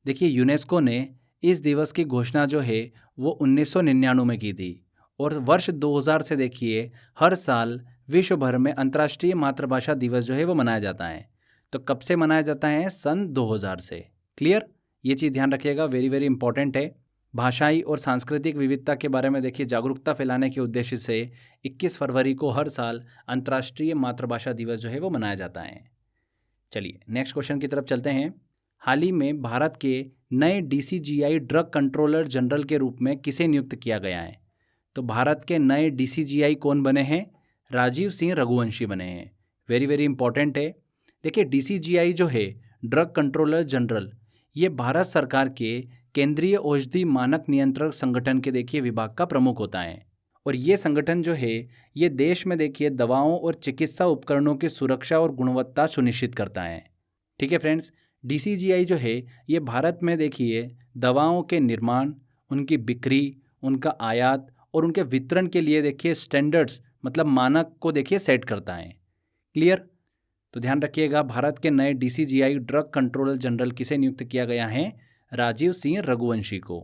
A: देखिए यूनेस्को ने इस दिवस की घोषणा जो है वो 1999 में की थी, और वर्ष 2000 से देखिए हर साल विश्व भर में अंतर्राष्ट्रीय मातृभाषा दिवस जो है वो मनाया जाता है। तो कब से मनाया जाता है? सन 2000 से। क्लियर? ये चीज़ ध्यान रखिएगा, वेरी वेरी इंपॉर्टेंट है। भाषाई और सांस्कृतिक विविधता के बारे में देखिए जागरूकता फैलाने के उद्देश्य से 21 फरवरी को हर साल अंतर्राष्ट्रीय मातृभाषा दिवस जो है वो मनाया जाता है। चलिए नेक्स्ट क्वेश्चन की तरफ चलते हैं। हाल ही में भारत के नए डीसीजीआई ड्रग कंट्रोलर जनरल के रूप में किसे नियुक्त किया गया है? तो भारत के नए डीसीजीआई कौन बने हैं? राजीव सिंह रघुवंशी बने हैं। वेरी वेरी इंपॉर्टेंट है। देखिए डीसीजीआई जो है ड्रग कंट्रोलर जनरल, ये भारत सरकार के केंद्रीय औषधि मानक नियंत्रक संगठन के देखिए विभाग का प्रमुख होता है। और ये संगठन जो है ये देश में देखिए दवाओं और चिकित्सा उपकरणों की सुरक्षा और गुणवत्ता सुनिश्चित करता है। ठीक है फ्रेंड्स, डीसीजीआई जो है ये भारत में देखिए दवाओं के निर्माण, उनकी बिक्री, उनका आयात और उनके वितरण के लिए देखिए स्टैंडर्ड्स मतलब मानक को देखिए सेट करता है। क्लियर? तो ध्यान रखिएगा, भारत के नए डीसीजीआई ड्रग कंट्रोलर जनरल किसे नियुक्त किया गया है? राजीव सिंह रघुवंशी को।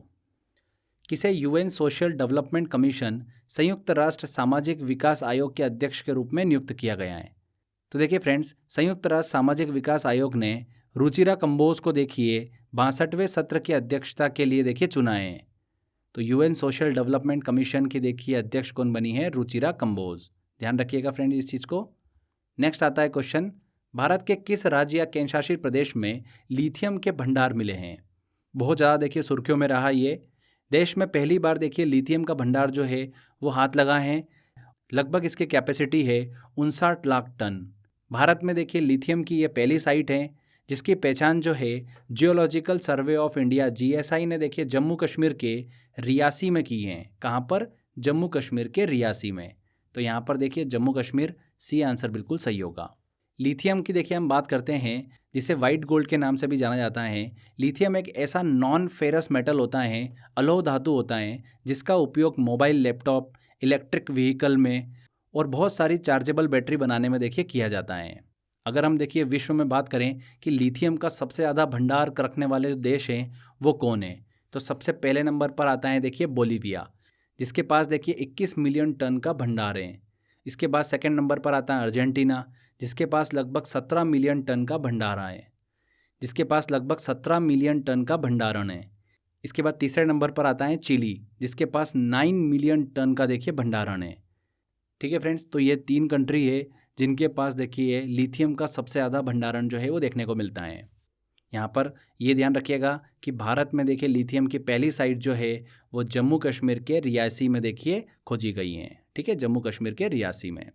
A: किसे यूएन सोशल डेवलपमेंट कमीशन संयुक्त राष्ट्र सामाजिक विकास आयोग के अध्यक्ष के रूप में नियुक्त किया गया है? तो देखिए फ्रेंड्स, संयुक्त राष्ट्र सामाजिक विकास आयोग ने रुचिरा कंबोज को देखिए 62वें सत्र की अध्यक्षता के लिए देखिए चुना है। तो यूएन सोशल डेवलपमेंट कमीशन की देखिए अध्यक्ष कौन बनी है? रुचिरा कंबोज। ध्यान रखिएगा फ्रेंड्स इस चीज़ को। नेक्स्ट आता है क्वेश्चन, भारत के किस राज्य या केंद्रशासित प्रदेश में लिथियम के भंडार मिले हैं? बहुत ज़्यादा देखिए सुर्खियों में रहा ये। देश में पहली बार देखिए लिथियम का भंडार जो है वो हाथ लगा है। लगभग इसकी कैपेसिटी है 59 लाख टन। भारत में देखिए लिथियम की ये पहली साइट है जिसकी पहचान जो है geological survey of India GSI ने देखिए जम्मू कश्मीर के रियासी में की है। कहाँ पर? जम्मू कश्मीर के रियासी में। तो यहाँ पर देखिए जम्मू कश्मीर, सी आंसर बिल्कुल सही होगा। लिथियम की देखिए हम बात करते हैं, जिसे वाइट गोल्ड के नाम से भी जाना जाता है। लिथियम एक ऐसा नॉन फेरस मेटल होता है, अलोह धातु होता है, जिसका उपयोग मोबाइल, लैपटॉप, इलेक्ट्रिक व्हीकल में और बहुत सारी चार्जेबल बैटरी बनाने में देखिए किया जाता है। अगर हम देखिए विश्व में बात करें कि लिथियम का सबसे ज़्यादा भंडार रखने वाले जो देश हैं वो कौन है, तो सबसे पहले नंबर पर आता है देखिए बोलीविया, जिसके पास देखिए 21 मिलियन टन का भंडार है। इसके बाद सेकंड नंबर पर आता है अर्जेंटीना, जिसके पास लगभग 17 मिलियन टन का भंडारा है, जिसके पास लगभग 17 मिलियन टन का भंडारण है। इसके बाद तीसरे नंबर पर आता है चिली, जिसके पास 9 मिलियन टन का देखिए भंडारण है। ठीक है फ्रेंड्स, तो ये 3 कंट्री है जिनके पास देखिए लिथियम का सबसे ज़्यादा भंडारण जो है वो देखने को मिलता है। यहाँ पर ये ध्यान रखिएगा कि भारत में देखिए लिथियम की पहली साइट जो है वो जम्मू कश्मीर के रियासी में देखिए खोजी गई हैं। ठीक है, जम्मू कश्मीर के रियासी में।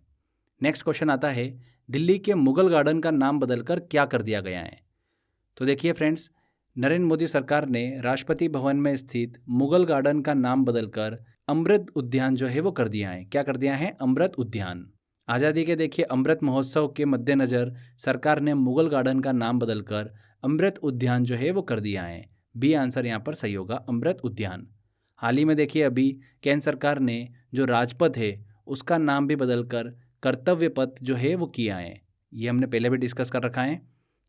A: नेक्स्ट क्वेश्चन आता है, दिल्ली के मुगल गार्डन का नाम बदलकर क्या कर दिया गया है? तो देखिए फ्रेंड्स, नरेंद्र मोदी सरकार ने राष्ट्रपति भवन में स्थित मुगल गार्डन का नाम बदलकर अमृत उद्यान जो है वो कर दिया है। क्या कर दिया है? अमृत उद्यान। आज़ादी के देखिए अमृत महोत्सव के मद्देनज़र सरकार ने मुगल गार्डन का नाम बदलकर अमृत उद्यान जो है वो कर दिया है। बी आंसर यहाँ पर सही होगा, अमृत उद्यान। हाल ही में देखिए अभी केंद्र सरकार ने जो राजपथ है उसका नाम भी बदलकर कर्तव्य पथ जो है वो किया है। ये हमने पहले भी डिस्कस कर रखा है,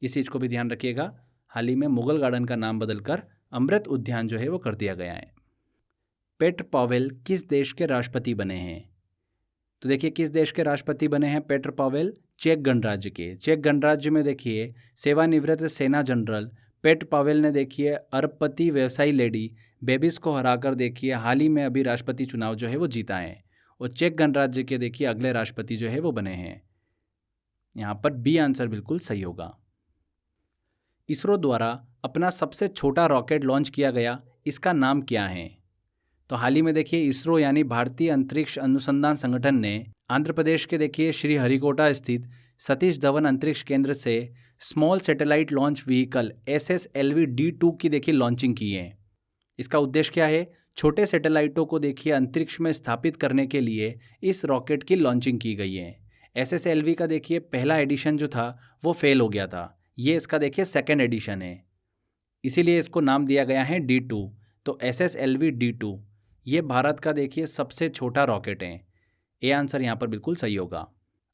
A: इस चीज़ को भी ध्यान रखिएगा। हाल ही में मुगल गार्डन का नाम बदलकर अमृत उद्यान जो है वो कर दिया गया है। पेट्र पावेल किस देश के राष्ट्रपति बने हैं? तो देखिए किस देश के राष्ट्रपति बने हैं पेट्र पावेल? चेक गणराज्य के। चेक गणराज्य में देखिए सेवानिवृत्त सेना जनरल पेट्र पावेल ने देखिए अरबपति व्यवसायी लेडी बेबिस को हराकर देखिए हाल ही में अभी राष्ट्रपति चुनाव जो है वो जीता है, और चेक गणराज्य के देखिए अगले राष्ट्रपति जो है वो बने हैं। यहाँ पर बी आंसर बिल्कुल सही होगा। इसरो द्वारा अपना सबसे छोटा रॉकेट लॉन्च किया गया, इसका नाम क्या है? तो हाल ही में देखिए इसरो यानी भारतीय अंतरिक्ष अनुसंधान संगठन ने आंध्र प्रदेश के देखिए श्रीहरिकोटा स्थित सतीश धवन अंतरिक्ष केंद्र से small satellite launch vehicle SSLV-D2 की देखिए लॉन्चिंग की है। इसका उद्देश्य क्या है? छोटे सैटेलाइटों को देखिए अंतरिक्ष में स्थापित करने के लिए इस रॉकेट की लॉन्चिंग की गई है। SSLV का देखिए पहला एडिशन जो था वो फेल हो गया था, ये इसका देखिए सेकेंड एडिशन है, इसीलिए इसको नाम दिया गया है D2। तो SSLV-D2 ये भारत का देखिए सबसे छोटा रॉकेट है। ए आंसर यहाँ पर बिल्कुल सही होगा।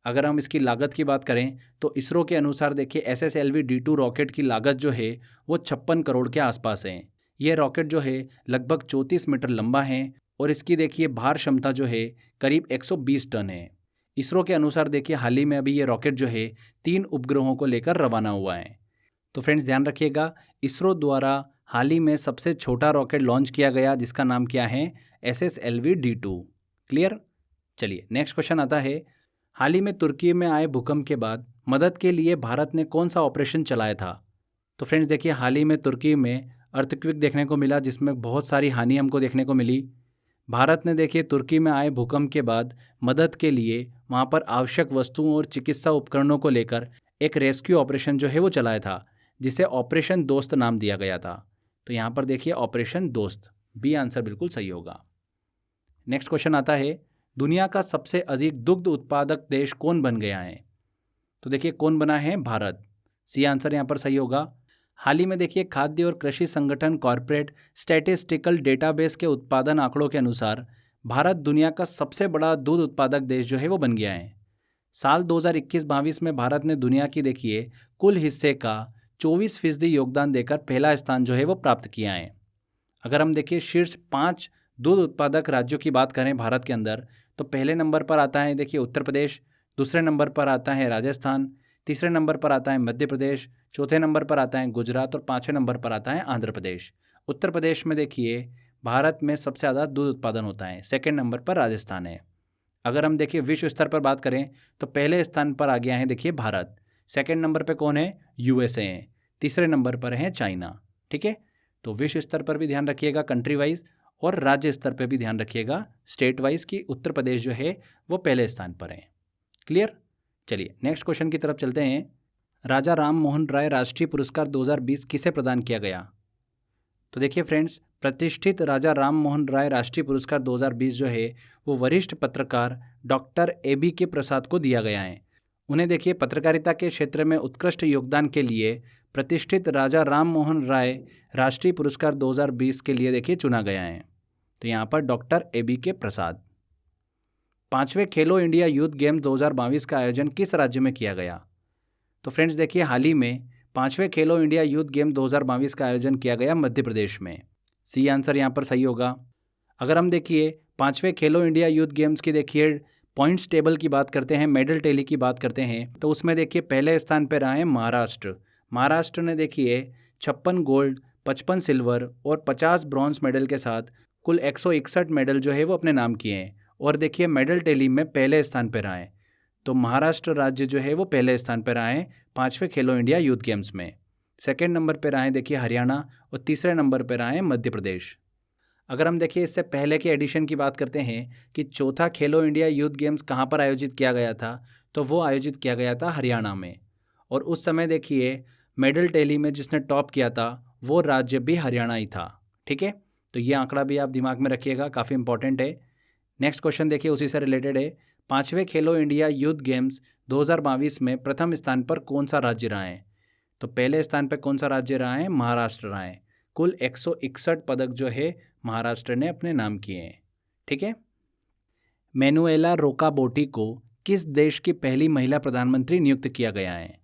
A: अगर हम इसकी लागत की बात करें तो इसरो के अनुसार देखिए SSLV-D2 रॉकेट की लागत जो है वो 56 करोड़ के आसपास है। ये रॉकेट जो है लगभग 34 मीटर लंबा है और इसकी देखिए भार क्षमता जो है करीब 120 टन है। इसरो के अनुसार देखिए हाल ही में अभी ये रॉकेट जो है 3 उपग्रहों को लेकर रवाना हुआ है। तो फ्रेंड्स ध्यान रखिएगा, इसरो द्वारा हाल ही में सबसे छोटा रॉकेट लॉन्च किया गया जिसका नाम क्या है? SSLV-D2। क्लियर? चलिए नेक्स्ट क्वेश्चन आता है, हाल ही में तुर्की में आए भूकंप के बाद मदद के लिए भारत ने कौन सा ऑपरेशन चलाया था? तो फ्रेंड्स देखिए हाल ही में तुर्की में अर्थक्वेक देखने को मिला जिसमें बहुत सारी हानि हमको देखने को मिली। भारत ने देखिए तुर्की में आए भूकंप के बाद मदद के लिए वहाँ पर आवश्यक वस्तुओं और चिकित्सा उपकरणों को लेकर एक रेस्क्यू ऑपरेशन जो है वो चलाया था, जिसे ऑपरेशन दोस्त नाम दिया गया था। तो यहाँ पर देखिए ऑपरेशन दोस्त, बी आंसर बिल्कुल सही होगा। नेक्स्ट क्वेश्चन आता है, दुनिया का सबसे अधिक दुग्ध उत्पादक देश कौन बन गया है? तो देखिए कौन बना है? भारत। सी आंसर यहाँ पर सही होगा। हाल ही में देखिए खाद्य और कृषि संगठन कॉर्पोरेट स्टैटिस्टिकल डेटाबेस के उत्पादन आंकड़ों के अनुसार भारत दुनिया का सबसे बड़ा दूध उत्पादक देश जो है वो बन गया है। साल 2021-22 में भारत ने दुनिया की देखिए कुल हिस्से का 24% योगदान देकर पहला स्थान जो है वो प्राप्त किया है। अगर हम देखिए शीर्ष 5 दूध उत्पादक राज्यों की बात करें भारत के अंदर, तो पहले नंबर पर आता है देखिए उत्तर प्रदेश, दूसरे नंबर पर आता है राजस्थान, तीसरे नंबर पर आता है मध्य प्रदेश, चौथे नंबर पर आता है गुजरात और पाँचवें नंबर पर आता है आंध्र प्रदेश। उत्तर प्रदेश में देखिए भारत में सबसे ज़्यादा दूध उत्पादन होता है, सेकेंड नंबर पर राजस्थान है। अगर हम देखिए विश्व स्तर पर बात करें तो पहले स्थान पर आ गया है देखिए भारत, सेकेंड नंबर पर कौन है? USA है, तीसरे नंबर पर है चाइना। ठीक है, तो विश्व स्तर पर भी ध्यान रखिएगा कंट्री वाइज, और राज्य स्तर पर भी ध्यान रखिएगा स्टेट वाइज की उत्तर प्रदेश जो है वो पहले स्थान पर है। क्लियर? चलिए नेक्स्ट क्वेश्चन की तरफ चलते हैं। राजा राम मोहन राय राष्ट्रीय पुरस्कार 2020 किसे प्रदान किया गया? तो देखिए फ्रेंड्स, प्रतिष्ठित राजा राम मोहन राय राष्ट्रीय पुरस्कार 2020 जो है वो वरिष्ठ पत्रकार डॉक्टर ए.बी. के प्रसाद को दिया गया है। उन्हें देखिए पत्रकारिता के क्षेत्र में उत्कृष्ट योगदान के लिए प्रतिष्ठित राजा राम मोहन राय राष्ट्रीय पुरस्कार 2020 के लिए देखिए चुना गया है। तो यहाँ पर डॉक्टर ए.बी. के प्रसाद। 5वें खेलो इंडिया यूथ गेम 2022 का आयोजन किस राज्य में किया गया? तो फ्रेंड्स देखिए, हाल ही में 5वें खेलो इंडिया यूथ गेम 2022 का आयोजन किया गया मध्य प्रदेश में। सी आंसर यहाँ पर सही होगा। अगर हम देखिए 5वें खेलो इंडिया यूथ गेम्स की देखिए पॉइंट्स टेबल की बात करते हैं, मेडल टैली की बात करते हैं, तो उसमें देखिए पहले स्थान पर रहा है महाराष्ट्र। महाराष्ट्र ने देखिए 56 गोल्ड, 55 सिल्वर और 50 ब्रॉन्ज मेडल के साथ कुल 161 मेडल जो है वो अपने नाम किए हैं और देखिए मेडल टैली में पहले स्थान पर रहा है। तो महाराष्ट्र राज्य जो है वो पहले स्थान पर रहा है 5वें खेलो इंडिया यूथ गेम्स में। सेकेंड नंबर पर रहा है देखिए हरियाणा और तीसरे नंबर पर रहा है मध्य प्रदेश। अगर हम देखिए इससे पहले के एडिशन की बात करते हैं कि चौथा खेलो इंडिया यूथ गेम्स कहाँ पर आयोजित किया गया था, तो वो आयोजित किया गया था हरियाणा में। और उस समय देखिए मेडल टैली में जिसने टॉप किया था वो राज्य भी हरियाणा ही था। ठीक है, तो ये आंकड़ा भी आप दिमाग में रखिएगा, काफ़ी इंपॉर्टेंट है। नेक्स्ट क्वेश्चन देखिए उसी से रिलेटेड है। 5वें खेलो इंडिया यूथ गेम्स 2022 में प्रथम स्थान पर कौन सा राज्य रहा है? तो पहले स्थान पर कौन सा राज्य रहा है? महाराष्ट्र रहा है। कुल 161 पदक जो है महाराष्ट्र ने अपने नाम किए हैं। ठीक है। मैनुएला रोकाबोटी को किस देश की पहली महिला प्रधानमंत्री नियुक्त किया गया है?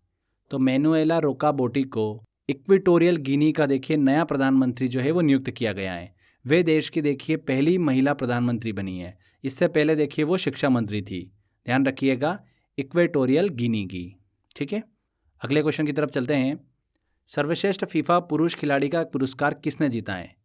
A: तो मैनुएला रोकाबोटी को इक्वेटोरियल गिनी का देखिए नया प्रधानमंत्री जो है वो नियुक्त किया गया है। वे देश की देखिए पहली महिला प्रधानमंत्री बनी है। इससे पहले देखिए वो शिक्षा मंत्री थी। ध्यान रखिएगा, इक्वेटोरियल गिनी की। ठीक है, अगले क्वेश्चन की तरफ चलते हैं। सर्वश्रेष्ठ फीफा पुरुष खिलाड़ी का पुरस्कार किसने जीता है?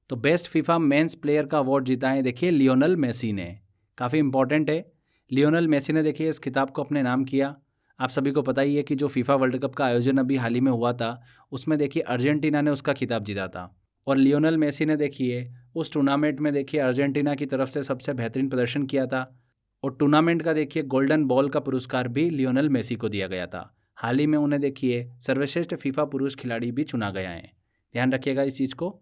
A: तो बेस्ट फीफा मेंस प्लेयर का अवार्ड जीता है देखिए लियोनल मेसी ने। काफ़ी इंपॉर्टेंट है। लियोनल मेसी ने देखिए इस खिताब को अपने नाम किया। आप सभी को पता ही है कि जो फीफा वर्ल्ड कप का आयोजन अभी हाल ही में हुआ था उसमें देखिए अर्जेंटीना ने उसका खिताब जीता था और लियोनल मेसी ने देखिए उस टूर्नामेंट में देखिए अर्जेंटीना की तरफ से सबसे बेहतरीन प्रदर्शन किया था और टूर्नामेंट का देखिए गोल्डन बॉल का पुरस्कार भी लियोनल मेसी को दिया गया था। हाल ही में उन्हें देखिए सर्वश्रेष्ठ फीफा पुरुष खिलाड़ी भी चुना गया है। ध्यान रखिएगा इस चीज़ को।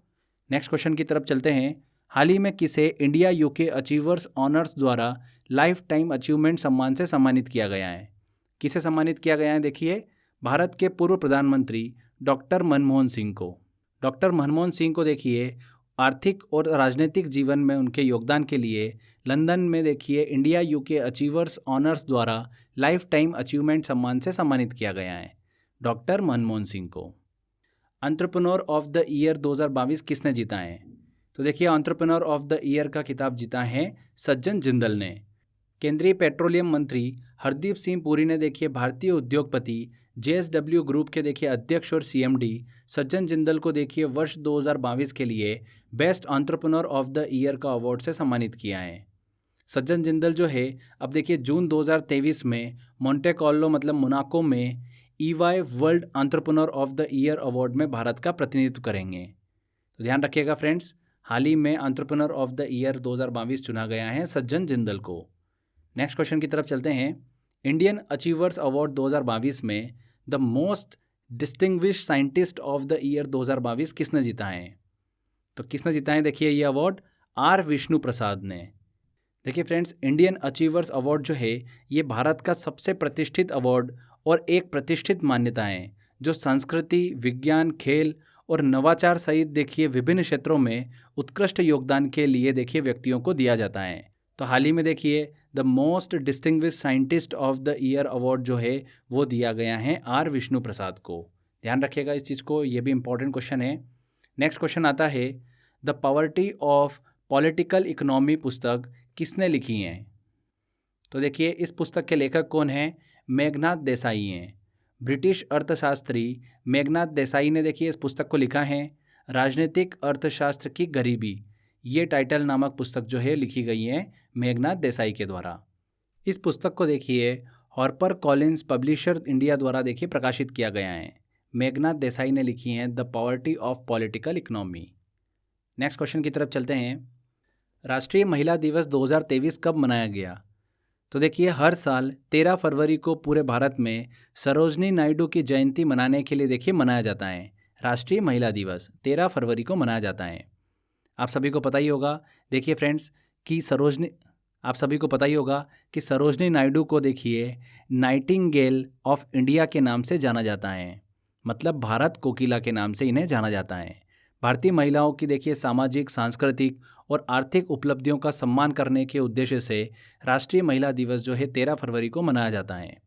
A: नेक्स्ट क्वेश्चन की तरफ चलते हैं। हाल ही में किसे इंडिया यूके अचीवर्स ऑनर्स द्वारा लाइफ टाइम अचीवमेंट सम्मान से सम्मानित किया गया है? किसे सम्मानित किया गया है? देखिए भारत के पूर्व प्रधानमंत्री डॉक्टर मनमोहन सिंह को। डॉक्टर मनमोहन सिंह को देखिए आर्थिक और राजनीतिक जीवन में उनके योगदान के लिए लंदन में देखिए इंडिया यूके अचीवर्स ऑनर्स द्वारा लाइफ टाइम अचीवमेंट सम्मान से सम्मानित किया गया है डॉक्टर मनमोहन सिंह को। एंटरप्रेन्योर ऑफ द ईयर 2022 किसने जीता है? तो देखिए एंटरप्रेन्योर ऑफ द ईयर का खिताब जीता है सज्जन जिंदल ने। केंद्रीय पेट्रोलियम मंत्री हरदीप सिंह पुरी ने देखिए भारतीय उद्योगपति JSW ग्रुप के देखिए अध्यक्ष और CMD सज्जन जिंदल को देखिए वर्ष 2022 के लिए best entrepreneur of the year का अवार्ड से सम्मानित किया है। सज्जन जिंदल जो है अब देखिए जून 2023 में मोंटे कार्लो मतलब मोनाको में EY world entrepreneur of the year award में भारत का प्रतिनिधित्व करेंगे। तो ध्यान रखिएगा फ्रेंड्स, हाल ही में एंटरप्रेन्योर ऑफ द ईयर 2022 चुना गया है सज्जन जिंदल को। नेक्स्ट क्वेश्चन की तरफ चलते हैं। इंडियन अचीवर्स अवार्ड 2022 में the most distinguished scientist of the year 2022 किसने जीता है? तो किसने जीता है देखिए ये अवार्ड? R विष्णु प्रसाद ने। देखिए फ्रेंड्स, इंडियन अचीवर्स अवार्ड जो है ये भारत का सबसे प्रतिष्ठित अवार्ड और एक प्रतिष्ठित मान्यता है जो संस्कृति, विज्ञान, खेल और नवाचार सहित देखिए विभिन्न क्षेत्रों में उत्कृष्ट योगदान के लिए देखिए व्यक्तियों को दिया जाता है। तो हाल ही में देखिए the most distinguished scientist of the year award जो है वो दिया गया है R विष्णु प्रसाद को। ध्यान रखिएगा इस चीज़ को, ये भी इंपॉर्टेंट क्वेश्चन है। नेक्स्ट क्वेश्चन आता है, the poverty of political economy पुस्तक किसने लिखी है? तो देखिए इस पुस्तक के लेखक कौन हैं? मेघनाथ देसाई हैं। ब्रिटिश अर्थशास्त्री मेघनाथ देसाई ने देखिए इस पुस्तक को लिखा है। राजनीतिक अर्थशास्त्र की गरीबी, ये टाइटल नामक पुस्तक जो है लिखी गई है मेघनाथ देसाई के द्वारा। इस पुस्तक को देखिए हार्पर कॉलिंस पब्लिशर इंडिया द्वारा देखिए प्रकाशित किया गया है। मेघनाथ देसाई ने लिखी हैं the poverty of political economy. Next question की तरफ चलते हैं। राष्ट्रीय महिला दिवस 2023 कब मनाया गया? तो देखिए हर साल 13 फरवरी को पूरे भारत में सरोजनी नायडू की जयंती मनाने के लिए देखिए मनाया जाता है। राष्ट्रीय महिला दिवस 13 फरवरी को मनाया जाता है। आप सभी को पता ही होगा देखिए फ्रेंड्स कि सरोजनी नायडू को देखिए नाइटिंगेल ऑफ इंडिया के नाम से जाना जाता है, मतलब भारत कोकिला के नाम से इन्हें जाना जाता है। भारतीय महिलाओं की देखिए सामाजिक, सांस्कृतिक और आर्थिक उपलब्धियों का सम्मान करने के उद्देश्य से राष्ट्रीय महिला दिवस जो है 13 फरवरी को मनाया जाता है।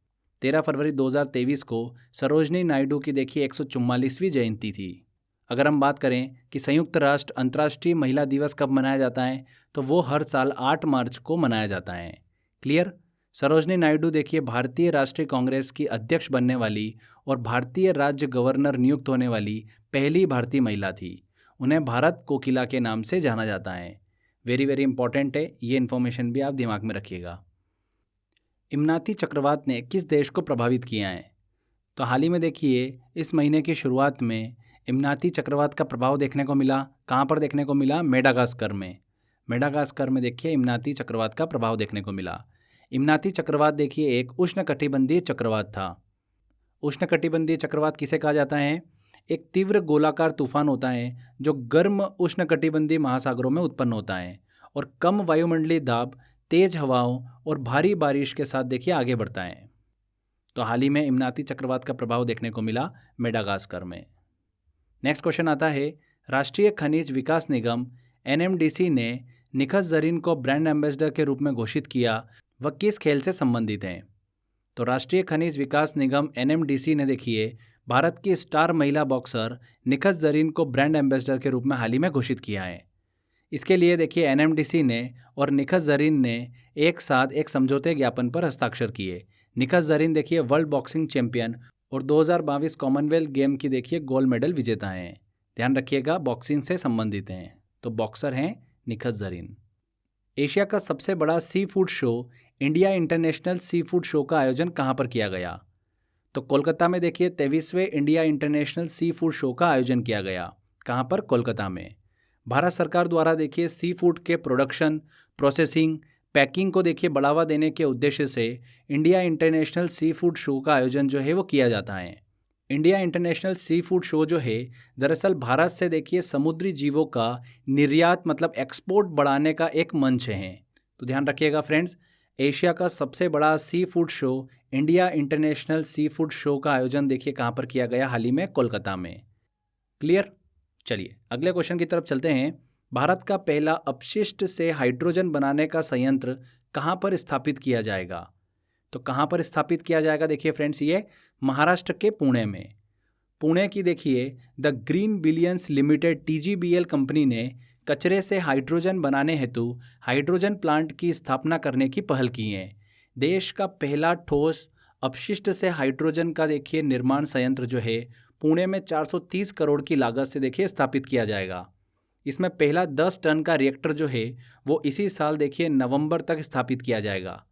A: 13 फरवरी 2023 को सरोजनी नायडू की देखिए 144वीं जयंती थी। अगर हम बात करें कि संयुक्त राष्ट्र अंतर्राष्ट्रीय महिला दिवस कब मनाया जाता है, तो वो हर साल 8 मार्च को मनाया जाता है। क्लियर। सरोजनी नायडू देखिए भारतीय राष्ट्रीय कांग्रेस की अध्यक्ष बनने वाली और भारतीय राज्य गवर्नर नियुक्त होने वाली पहली भारतीय महिला थी। उन्हें भारत कोकिला के नाम से जाना जाता है। वेरी वेरी इंपॉर्टेंट है, ये इन्फॉर्मेशन भी आप दिमाग में रखिएगा। इमनाती चक्रवात ने किस देश को प्रभावित किया है? तो हाल ही में देखिए इस महीने की शुरुआत में इमनाती चक्रवात का प्रभाव देखने को मिला। कहाँ पर देखने को मिला? मेडागास्कर में। मेडागास्कर में देखिए इमनाती चक्रवात का प्रभाव देखने को मिला। इमनाती चक्रवात देखिए एक उष्णकटिबंधीय चक्रवात था। उष्णकटिबंधीय चक्रवात किसे कहा जाता है? एक तीव्र गोलाकार तूफान होता है जो गर्म उष्णकटिबंधीय महासागरों में उत्पन्न होता है और कम वायुमंडलीय दाब, तेज हवाओं और भारी बारिश के साथ देखिए आगे बढ़ता है। तो हाल ही में इमनाती चक्रवात का प्रभाव देखने को मिला मेडागास्कर में। नेक्स्ट क्वेश्चन आता है, राष्ट्रीय खनिज विकास निगम NMDC ने निखत जरीन को ब्रांड एम्बेसडर के रूप में घोषित किया। वह किस खेल से संबंधित हैं? तो राष्ट्रीय खनिज विकास निगम NMDC ने देखिए भारत की स्टार महिला बॉक्सर निखत जरीन को ब्रांड एम्बेसडर के रूप में हाल ही में घोषित किया है। इसके लिए देखिए NMDC ने और निखत जरीन ने एक साथ एक समझौते ज्ञापन पर हस्ताक्षर किए। निखत जरीन देखिए वर्ल्ड बॉक्सिंग चैंपियन और 2022 कॉमनवेल्थ गेम की देखिए गोल्ड मेडल विजेता हैं। ध्यान रखिएगा, बॉक्सिंग से संबंधित हैं, तो बॉक्सर हैं निखत जरीन। एशिया का सबसे बड़ा sea food show India international sea food show का आयोजन कहाँ पर किया गया? तो कोलकाता में देखिए 23वें India international sea food show का आयोजन किया गया। कहाँ पर? कोलकाता में। भारत सरकार द्वारा देखिए सी फूड के प्रोडक्शन, प्रोसेसिंग, पैकिंग को देखिए बढ़ावा देने के उद्देश्य से India international sea food show का आयोजन जो है वो किया जाता है। India international sea food show जो है दरअसल भारत से देखिए समुद्री जीवों का निर्यात मतलब एक्सपोर्ट बढ़ाने का एक मंच है। तो ध्यान रखिएगा फ्रेंड्स, एशिया का सबसे बड़ा sea food show India international sea food show का आयोजन देखिए कहाँ पर किया गया? हाल ही में कोलकाता में। क्लियर। चलिए अगले क्वेश्चन की तरफ चलते हैं। भारत का पहला अपशिष्ट से हाइड्रोजन बनाने का संयंत्र कहाँ पर स्थापित किया जाएगा? तो कहाँ पर स्थापित किया जाएगा? देखिए फ्रेंड्स, ये महाराष्ट्र के पुणे में। पुणे की देखिए the green billions limited TGBL company ने कचरे से हाइड्रोजन बनाने हेतु हाइड्रोजन प्लांट की स्थापना करने की पहल की है। देश का पहला ठोस अपशिष्ट से हाइड्रोजन का देखिए निर्माण संयंत्र जो है पुणे में 430 करोड़ की लागत से देखिए स्थापित किया जाएगा। इसमें पहला 10 टन का रिएक्टर जो है वो इसी साल देखिए नवंबर तक स्थापित किया जाएगा।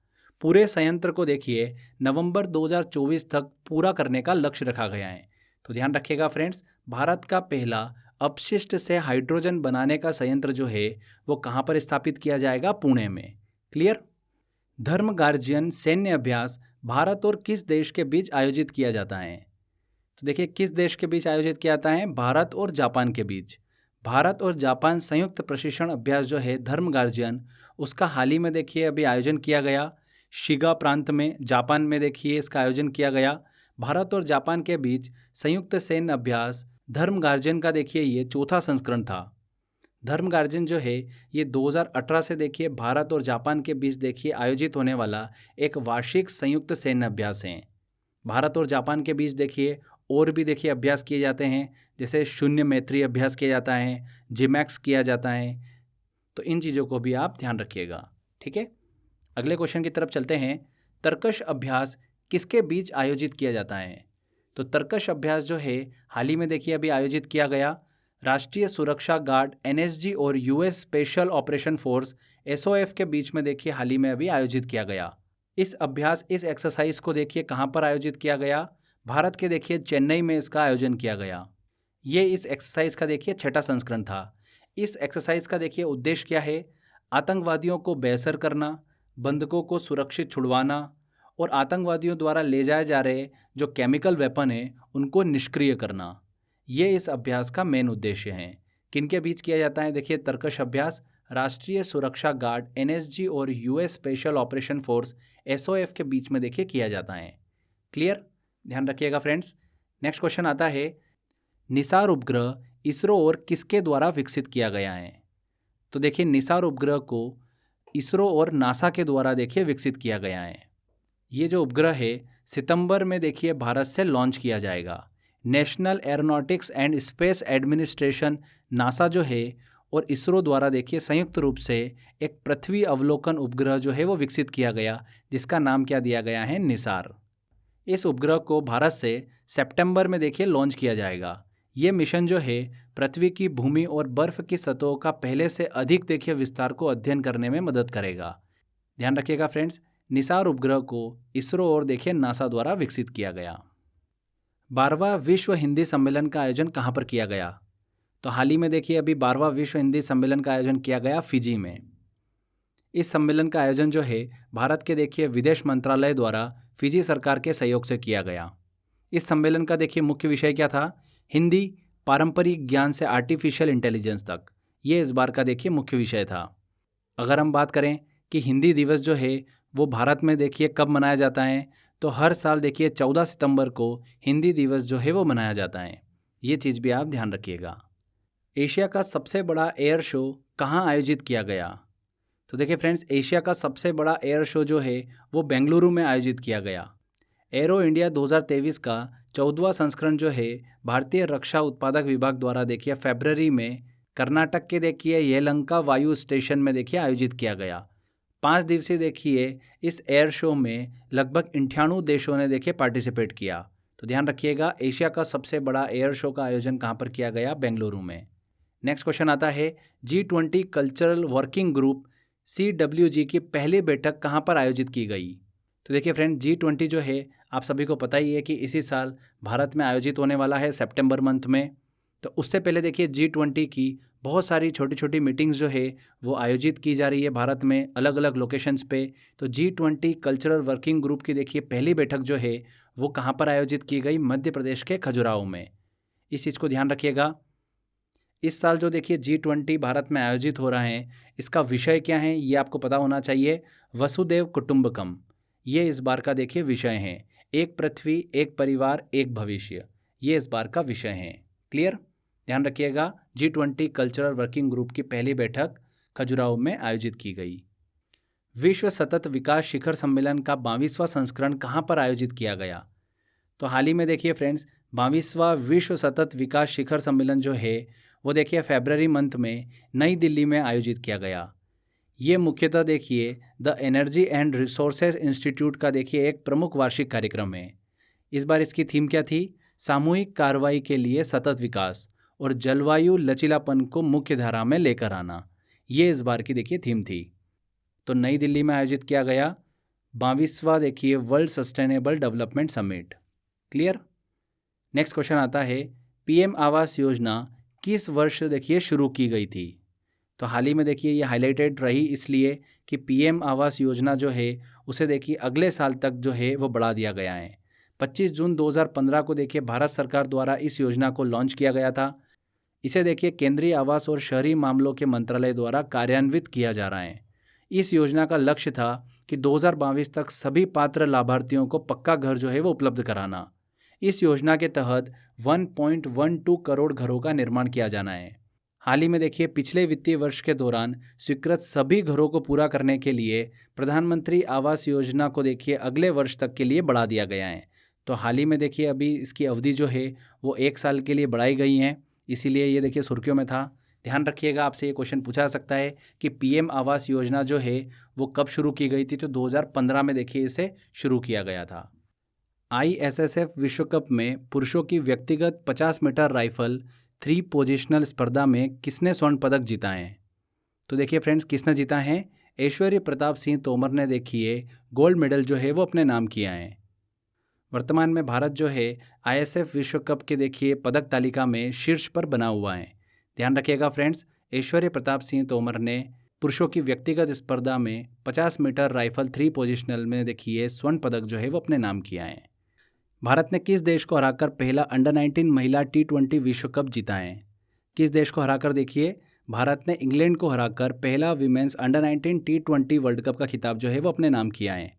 A: पूरे संयंत्र को देखिए नवंबर 2024 तक पूरा करने का लक्ष्य रखा गया है। तो ध्यान रखिएगा फ्रेंड्स, भारत का पहला अपशिष्ट से हाइड्रोजन बनाने का संयंत्र जो है वो कहाँ पर स्थापित किया जाएगा? पुणे में। क्लियर। धर्म गार्जियन सैन्य अभ्यास भारत और किस देश के बीच आयोजित किया जाता है? तो देखिए किस देश के बीच आयोजित किया जाता है? भारत और जापान के बीच। भारत और जापान संयुक्त प्रशिक्षण अभ्यास जो है धर्म गार्जियन, उसका हाल ही में देखिए अभी आयोजन किया गया। शिगा प्रांत में जापान में देखिए इसका आयोजन किया गया। भारत और जापान के बीच संयुक्त सैन्य अभ्यास धर्म गार्जियन का देखिए ये चौथा संस्करण था। धर्म गार्जियन जो है ये 2018 से देखिए भारत और जापान के बीच देखिए आयोजित होने वाला एक वार्षिक संयुक्त सैन्य अभ्यास है। भारत और जापान के बीच देखिए और भी देखिए अभ्यास किए जाते हैं, जैसे शून्य मैत्री अभ्यास किया जाता है, जिमैक्स किया जाता है। तो इन चीज़ों को भी आप ध्यान रखिएगा। ठीक है, अगले क्वेश्चन की तरफ चलते हैं। तर्कश अभ्यास किसके बीच आयोजित किया जाता है? तो तर्कश अभ्यास जो है हाल ही में देखिए अभी आयोजित किया गया। राष्ट्रीय सुरक्षा गार्ड NSG और US special operation force SOF के बीच में देखिए हाल ही में अभी आयोजित किया गया। इस एक्सरसाइज को देखिए कहाँ पर आयोजित किया गया? भारत के देखिए चेन्नई में इसका आयोजन किया गया। ये इस एक्सरसाइज का देखिए छठा संस्करण था। इस एक्सरसाइज का देखिए उद्देश्य क्या है? आतंकवादियों को बेअसर करना, बंधकों को सुरक्षित छुड़वाना और आतंकवादियों द्वारा ले जाए जा रहे जो केमिकल वेपन है उनको निष्क्रिय करना। ये इस अभ्यास का मेन उद्देश्य है। किनके बीच किया जाता है? देखिए, तर्कश अभ्यास राष्ट्रीय सुरक्षा गार्ड एनएसजी और US special operation force SOF के बीच में देखिए किया जाता है। क्लियर? ध्यान रखिएगा फ्रेंड्स। नेक्स्ट क्वेश्चन आता है, निसार उपग्रह इसरो और किसके द्वारा विकसित किया गया है? तो देखिए, निसार उपग्रह को इसरो और नासा के द्वारा देखिए विकसित किया गया है। ये जो उपग्रह है सितंबर में देखिए भारत से लॉन्च किया जाएगा। National aeronautics and space administration NASA जो है और इसरो द्वारा देखिए संयुक्त रूप से एक पृथ्वी अवलोकन उपग्रह जो है वो विकसित किया गया, जिसका नाम क्या दिया गया है? निसार। इस उपग्रह को भारत से सितंबर में देखिए लॉन्च किया जाएगा। ये मिशन जो है पृथ्वी की भूमि और बर्फ की सतहों का पहले से अधिक देखिए विस्तार को अध्ययन करने में मदद करेगा। ध्यान रखिएगा फ्रेंड्स, निसार उपग्रह को इसरो और देखिए नासा द्वारा विकसित किया गया। 12वां विश्व हिंदी सम्मेलन का आयोजन कहाँ पर किया गया? तो हाल ही में देखिए अभी 12वां विश्व हिंदी सम्मेलन का आयोजन किया गया फिजी में। इस सम्मेलन का आयोजन जो है भारत के देखिए विदेश मंत्रालय द्वारा फिजी सरकार के सहयोग से किया गया। इस सम्मेलन का देखिए मुख्य विषय क्या था? हिंदी पारंपरिक ज्ञान से आर्टिफिशियल इंटेलिजेंस तक, ये इस बार का देखिए मुख्य विषय था। अगर हम बात करें कि हिंदी दिवस जो है वो भारत में देखिए कब मनाया जाता है, तो हर साल देखिए 14 सितंबर को हिंदी दिवस जो है वो मनाया जाता है। ये चीज़ भी आप ध्यान रखिएगा। एशिया का सबसे बड़ा एयर शो कहाँ आयोजित किया गया? तो देखिए फ्रेंड्स, एशिया का सबसे बड़ा एयर शो जो है वो बेंगलुरु में आयोजित किया गया। एरो इंडिया 2023 का 14वां संस्करण जो है भारतीय रक्षा उत्पादक विभाग द्वारा देखिए फरवरी में कर्नाटक के देखिए येलंका वायु स्टेशन में देखिए आयोजित किया गया। 5 दिवसीय देखिए इस एयर शो में लगभग 98 देशों ने देखिए पार्टिसिपेट किया। तो ध्यान रखिएगा, एशिया का सबसे बड़ा एयर शो का आयोजन कहाँ पर किया गया? बेंगलुरु में। नेक्स्ट क्वेश्चन आता है, G20 cultural working group CWG की पहली बैठक कहाँ पर आयोजित की गई? तो देखिए फ्रेंड, G20 जो है आप सभी को पता ही है कि इसी साल भारत में आयोजित होने वाला है सितंबर मंथ में। तो उससे पहले देखिए G20 की बहुत सारी छोटी छोटी मीटिंग्स जो है वो आयोजित की जा रही है भारत में अलग अलग लोकेशंस पे। तो G20 कल्चरल वर्किंग ग्रुप की देखिए पहली बैठक जो है वो कहाँ पर आयोजित की गई? मध्य प्रदेश के खजुराहो में। इस चीज़ को ध्यान रखिएगा। इस साल जो देखिए G20 भारत में आयोजित हो रहा है, इसका विषय क्या है ये आपको पता होना चाहिए। वसुदेव कुटुंबकम, ये इस बार का देखिए विषय है। एक पृथ्वी, एक परिवार, एक भविष्य, ये इस बार का विषय है। क्लियर? ध्यान रखिएगा, G20 कल्चरल वर्किंग ग्रुप की पहली बैठक खजुराहो में आयोजित की गई। विश्व सतत विकास शिखर सम्मेलन का 22वां संस्करण कहाँ पर आयोजित किया गया? तो हाल ही में देखिए फ्रेंड्स, 22वां विश्व सतत विकास शिखर सम्मेलन जो है वो देखिए फरवरी मंथ में नई दिल्ली में आयोजित किया गया। ये मुख्यतः देखिए the energy and resources institute का देखिए एक प्रमुख वार्षिक कार्यक्रम है। इस बार इसकी थीम क्या थी? सामूहिक कार्रवाई के लिए सतत विकास और जलवायु लचीलापन को मुख्य धारा में लेकर आना, ये इस बार की देखिए थीम थी। तो नई दिल्ली में आयोजित किया गया 22वां देखिए world sustainable development summit. Clear? Next question आता है, PM आवास योजना किस वर्ष देखिए शुरू की गई थी? तो हाल ही में देखिए ये हाईलाइटेड रही इसलिए कि PM आवास योजना जो है उसे देखिए अगले साल तक जो है वो बढ़ा दिया गया है। 25 जून 2015 को देखिए भारत सरकार द्वारा इस योजना को लॉन्च किया गया था। इसे देखिए केंद्रीय आवास और शहरी मामलों के मंत्रालय द्वारा कार्यान्वित किया जा रहा है। इस योजना का लक्ष्य था कि 2022 तक सभी पात्र लाभार्थियों को पक्का घर जो है वो उपलब्ध कराना। इस योजना के तहत 1.12 करोड़ घरों का निर्माण किया जाना है। हाल ही में देखिए पिछले वित्तीय वर्ष के दौरान स्वीकृत सभी घरों को पूरा करने के लिए प्रधानमंत्री आवास योजना को देखिए अगले वर्ष तक के लिए बढ़ा दिया गया है। तो हाल ही में देखिए अभी इसकी अवधि जो है वो 1 साल के लिए बढ़ाई गई है, इसीलिए ये देखिए सुर्खियों में था। ध्यान रखिएगा, आपसे ये क्वेश्चन पूछा जा सकता है कि PM आवास योजना जो है वो कब शुरू की गई थी? तो 2015 में देखिए इसे शुरू किया गया था। ISSF विश्व कप में पुरुषों की व्यक्तिगत 50 मीटर राइफल 3 पोजिशनल स्पर्धा में किसने स्वर्ण पदक जीता है? तो देखिए फ्रेंड्स, किसने जीता है? ऐश्वर्य प्रताप सिंह तोमर ने देखिए गोल्ड मेडल जो है वो अपने नाम किया है। वर्तमान में भारत जो है ISSF विश्व कप के देखिए पदक तालिका में शीर्ष पर बना हुआ है। ध्यान रखिएगा फ्रेंड्स, ऐश्वर्य प्रताप सिंह तोमर ने पुरुषों की व्यक्तिगत स्पर्धा में 50 मीटर राइफल 3 पोजिशनल में देखिए स्वर्ण पदक जो है वो अपने नाम किया है। भारत ने किस देश को हराकर पहला अंडर-19 महिला T20 विश्व कप जीता है? किस देश को हराकर देखिए भारत ने इंग्लैंड को हराकर पहला women's under-19 T20 world cup का खिताब जो है वो अपने नाम किया है।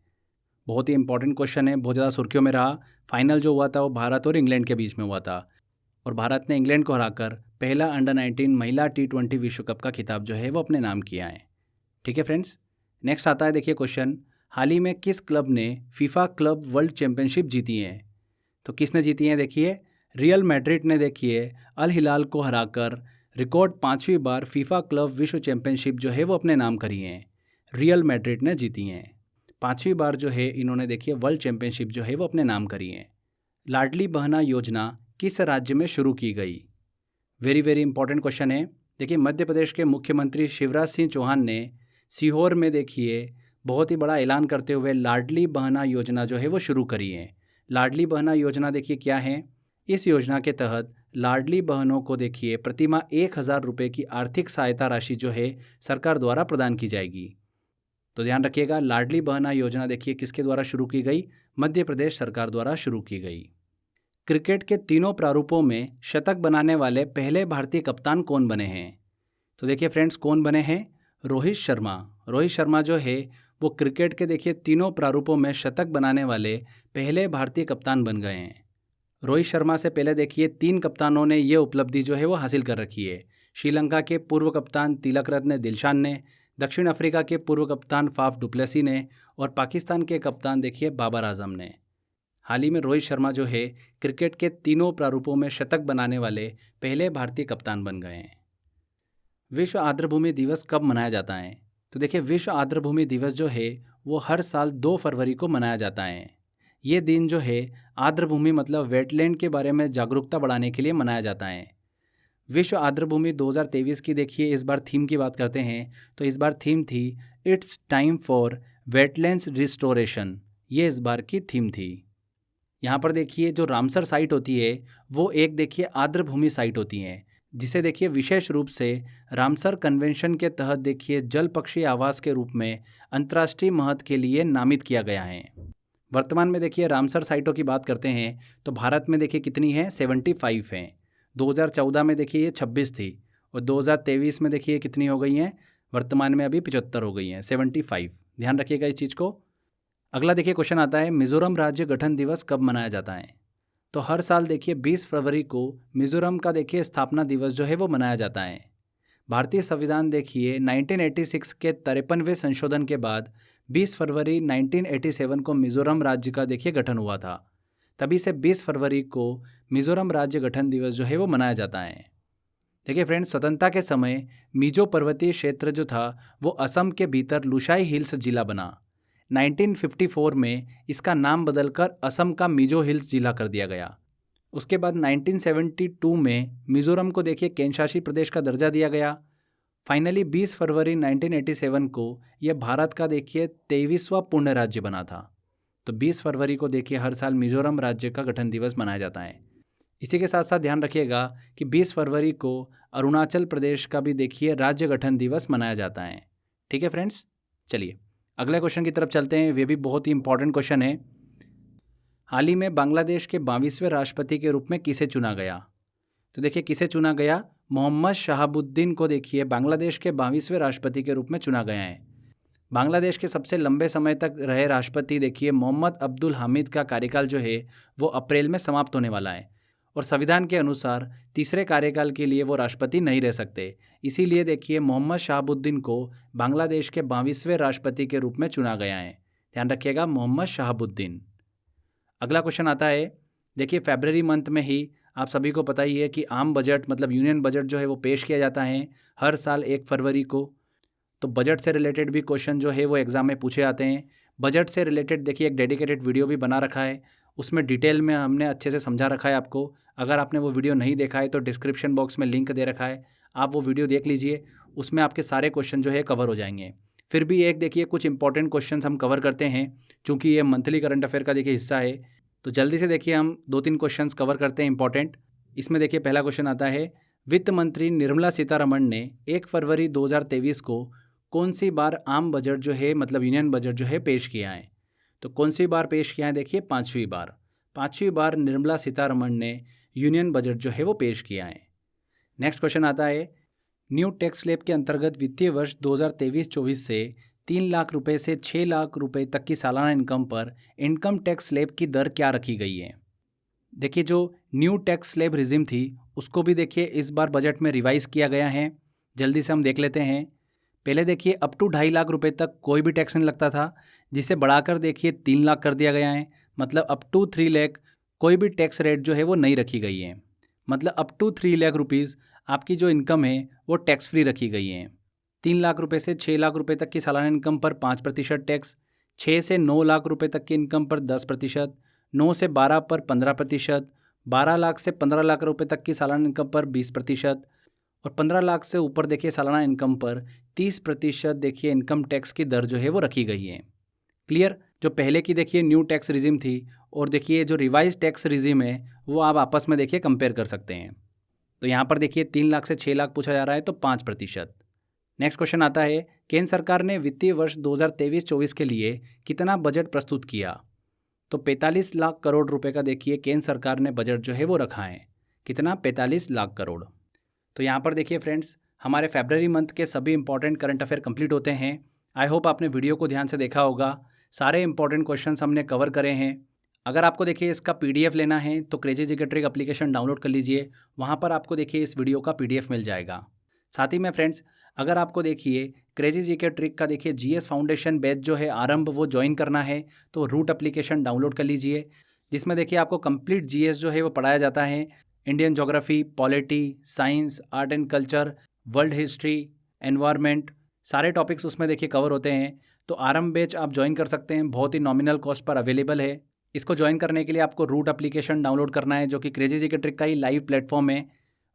A: बहुत ही इंपॉर्टेंट क्वेश्चन है, बहुत ज़्यादा सुर्खियों में रहा। फाइनल जो हुआ था वो भारत और इंग्लैंड के बीच में हुआ था और भारत ने इंग्लैंड को हराकर पहला अंडर-19 महिला T20 विश्व कप का खिताब जो है वो अपने नाम किया है। ठीक है फ्रेंड्स, नेक्स्ट आता है देखिए क्वेश्चन, हाल ही में किस क्लब ने फीफा क्लब वर्ल्ड चैंपियनशिप जीती है? तो किसने जीती है? देखिए रियल मैड्रिड ने देखिए अल हिलाल को हराकर रिकॉर्ड 5वीं बार फीफा क्लब विश्व चैंपियनशिप जो है वो अपने नाम करी है। रियल मैड्रिड ने जीती हैं। 5वीं बार जो है इन्होंने देखिए वर्ल्ड चैंपियनशिप जो है वो अपने नाम करी है। लाडली बहना योजना किस राज्य में शुरू की गई? वेरी वेरी इंपॉर्टेंट क्वेश्चन है। देखिए मध्य प्रदेश के मुख्यमंत्री शिवराज सिंह चौहान ने सीहोर में देखिए बहुत ही बड़ा ऐलान करते हुए लाडली बहना योजना जो है वो शुरू करी है। लाडली बहना योजना देखिए क्या है? इस योजना के तहत लाडली बहनों को देखिए प्रतिमाह 1,000 रुपये की आर्थिक सहायता राशि जो है सरकार द्वारा प्रदान की जाएगी। तो ध्यान रखिएगा, लाडली बहना योजना देखिए किसके द्वारा शुरू की गई? मध्य प्रदेश सरकार द्वारा शुरू की गई। क्रिकेट के तीनों प्रारूपों में शतक बनाने वाले पहले भारतीय कप्तान कौन बने हैं? तो देखिए फ्रेंड्स, कौन बने हैं? रोहित शर्मा। रोहित शर्मा जो है वो क्रिकेट के देखिए तीनों प्रारूपों में शतक बनाने वाले पहले भारतीय कप्तान बन गए हैं। रोहित शर्मा से पहले देखिए 3 कप्तानों ने ये उपलब्धि जो है वो हासिल कर रखी है। श्रीलंका के पूर्व कप्तान तिलक रत्न दिलशान ने, दक्षिण अफ्रीका के पूर्व कप्तान फाफ डुप्लेसी ने और पाकिस्तान के कप्तान देखिए बाबर आजम ने। हाल ही में रोहित शर्मा जो है क्रिकेट के तीनों प्रारूपों में शतक बनाने वाले पहले भारतीय कप्तान बन गए हैं। विश्व आर्द्रभूमि दिवस कब मनाया जाता है? तो देखिए विश्व आर्द्रभूमि दिवस जो है वो हर साल 2 फरवरी को मनाया जाता है। ये दिन जो है आर्द्रभूमि मतलब वेटलैंड के बारे में जागरूकता बढ़ाने के लिए मनाया जाता है। विश्व आर्द्रभूमि 2023 की देखिए इस बार थीम की बात करते हैं तो इस बार थीम थी it's time for wetlands restoration. ये इस बार की थीम थी। यहाँ पर देखिए जो रामसर साइट होती है वो एक देखिए आर्द्रभूमि साइट होती है, जिसे देखिए विशेष रूप से रामसर कन्वेंशन के तहत देखिए जल पक्षी आवास के रूप में अंतर्राष्ट्रीय महत्व के लिए नामित किया गया है। वर्तमान में देखिए रामसर साइटों की बात करते हैं तो भारत में देखिए कितनी है? 75 हैं। 2014 में देखिए ये 26 थी और 2023 में देखिए कितनी हो गई हैं? वर्तमान में अभी 75 हो गई हैं, 75। ध्यान रखिएगा इस चीज़ को। अगला देखिए क्वेश्चन आता है, मिजोरम राज्य गठन दिवस कब मनाया जाता है? तो हर साल देखिए 20 फरवरी को मिजोरम का देखिए स्थापना दिवस जो है वो मनाया जाता है। भारतीय संविधान देखिए 1986 के 53वें संशोधन के बाद 20 फरवरी 1987 को मिजोरम राज्य का देखिए गठन हुआ था। तभी से 20 फरवरी को मिजोरम राज्य गठन दिवस जो है वो मनाया जाता है। देखिए फ्रेंड्स, स्वतंत्रता के समय मिजो पर्वतीय क्षेत्र जो था वो असम के भीतर लुशाई हिल्स जिला बना। 1954 में इसका नाम बदलकर असम का मिजो हिल्स जिला कर दिया गया। उसके बाद 1972 में मिजोरम को देखिए केंद्र शासित प्रदेश का दर्जा दिया गया। फाइनली 20 फरवरी 1987 को यह भारत का देखिए 23वां पूर्ण राज्य बना था। तो 20 फरवरी को देखिए हर साल मिजोरम राज्य का गठन दिवस मनाया जाता है। इसी के साथ साथ ध्यान रखिएगा कि 20 फरवरी को अरुणाचल प्रदेश का भी देखिए राज्य गठन दिवस मनाया जाता है। ठीक है फ्रेंड्स, चलिए अगले क्वेश्चन की तरफ चलते हैं। वे भी बहुत ही इंपॉर्टेंट क्वेश्चन है। हाल ही में बांग्लादेश के 22वें राष्ट्रपति के रूप में किसे चुना गया? तो देखिए किसे चुना गया? मोहम्मद शहाबुद्दीन को देखिए बांग्लादेश के 22वें राष्ट्रपति के रूप में चुना गया है। बांग्लादेश के सबसे लंबे समय तक रहे राष्ट्रपति देखिए मोहम्मद अब्दुल हामिद का कार्यकाल जो है वो अप्रैल में समाप्त होने वाला है और संविधान के अनुसार तीसरे कार्यकाल के लिए वो राष्ट्रपति नहीं रह सकते। इसीलिए देखिए मोहम्मद शहाबुद्दीन को बांग्लादेश के 22वें राष्ट्रपति के रूप में चुना गया है। ध्यान रखिएगा, मोहम्मद शहाबुद्दीन। अगला क्वेश्चन आता है, देखिए फरवरी मंथ में ही आप सभी को पता ही है कि आम बजट मतलब यूनियन बजट जो है वो पेश किया जाता है हर साल 1 फरवरी को। तो बजट से रिलेटेड भी क्वेश्चन जो है वो एग्जाम में पूछे जाते हैं। बजट से रिलेटेड देखिए एक डेडिकेटेड वीडियो भी बना रखा है, उसमें डिटेल में हमने अच्छे से समझा रखा है आपको। अगर आपने वो वीडियो नहीं देखा है तो डिस्क्रिप्शन बॉक्स में लिंक दे रखा है, आप वो वीडियो देख लीजिए, उसमें आपके सारे क्वेश्चन जो है कवर हो जाएंगे। फिर भी एक देखिए कुछ इंपॉर्टेंट क्वेश्चन हम कवर करते हैं, चूँकि ये मंथली करंट अफेयर का देखिए हिस्सा है। तो जल्दी से देखिए हम 2-3 क्वेश्चन कवर करते हैं इंपॉर्टेंट। इसमें देखिए पहला क्वेश्चन आता है, वित्त मंत्री निर्मला सीतारमण ने 1 फरवरी 2023 को कौन सी बार आम बजट जो है मतलब यूनियन बजट जो है पेश किया है? तो कौन सी बार पेश किया है? देखिए 5वीं बार। 5वीं बार निर्मला सीतारमण ने यूनियन बजट जो है वो पेश किया है। नेक्स्ट क्वेश्चन आता है, न्यू टैक्स स्लैब के अंतर्गत वित्तीय वर्ष 2023-24 से 3 लाख रुपए से 6 लाख रुपए तक की सालाना इनकम पर इनकम टैक्स स्लैब की दर क्या रखी गई है। देखिए जो न्यू टैक्स स्लैब रिजिम थी उसको भी देखिए इस बार बजट में रिवाइज किया गया है। जल्दी से हम देख लेते हैं। पहले देखिए अप टू 2.5 लाख रुपए तक कोई भी टैक्स नहीं लगता था, जिसे बढ़ाकर देखिए 3 लाख कर दिया गया है। मतलब अप टू 3 लाख कोई भी टैक्स रेट जो है वो नहीं रखी गई है। मतलब अप टू 3 लाख रुपीज़ आपकी जो इनकम है वो टैक्स फ्री रखी गई है। 3 लाख रुपए से 6 लाख रुपए तक की सालाना इनकम पर 5% टैक्स, 6 से 9 लाख रुपए तक की इनकम पर 10%, 9 से 12 पर 15%, 12 लाख से 15 लाख रुपए तक की सालाना इनकम पर 20% और 15 लाख से ऊपर देखिए सालाना इनकम पर 30% देखिए इनकम टैक्स की दर जो है वो रखी गई है। क्लियर। जो पहले की देखिए न्यू टैक्स रिजिम थी और देखिए जो रिवाइज टैक्स रिजिम है वो आप आपस में देखिए कंपेयर कर सकते हैं। तो यहाँ पर देखिए 3 लाख से 6 लाख पूछा जा रहा है तो 5%। नेक्स्ट क्वेश्चन आता है, केंद्र सरकार ने वित्तीय वर्ष 2023-24 के लिए कितना बजट प्रस्तुत किया। तो 45 लाख करोड़ रुपए का देखिए केंद्र सरकार ने बजट जो है वो रखा है। कितना? 45 लाख करोड़। तो यहाँ पर देखिए फ्रेंड्स, हमारे फरवरी मंथ के सभी इंपॉर्टेंट करंट अफेयर कंप्लीट होते हैं। आई होप आपने वीडियो को ध्यान से देखा होगा। सारे इंपॉर्टेंट क्वेश्चंस हमने कवर करे हैं। अगर आपको देखिए इसका PDF लेना है तो crazy GK trick application download कर लीजिए। वहाँ पर आपको देखिए इस वीडियो का PDF मिल जाएगा। साथ ही में फ्रेंड्स, अगर आपको देखिए क्रेजी जीके ट्रिक का देखिए GS फाउंडेशन बैच जो है आरंभ वो ज्वाइन करना है तो रूट एप्लीकेशन डाउनलोड कर लीजिए, जिसमें देखिए आपको कंप्लीट GS जो है वो पढ़ाया जाता है। Indian geography, polity, science, art and culture, world history, environment, सारे टॉपिक्स उसमें देखिए कवर होते हैं। तो आरंभ बैच आप ज्वाइन कर सकते हैं, बहुत ही नॉमिनल कॉस्ट पर अवेलेबल है। इसको ज्वाइन करने के लिए आपको रूट एप्लीकेशन डाउनलोड करना है, जो कि क्रेजी जीके ट्रिक का ही लाइव प्लेटफॉर्म है।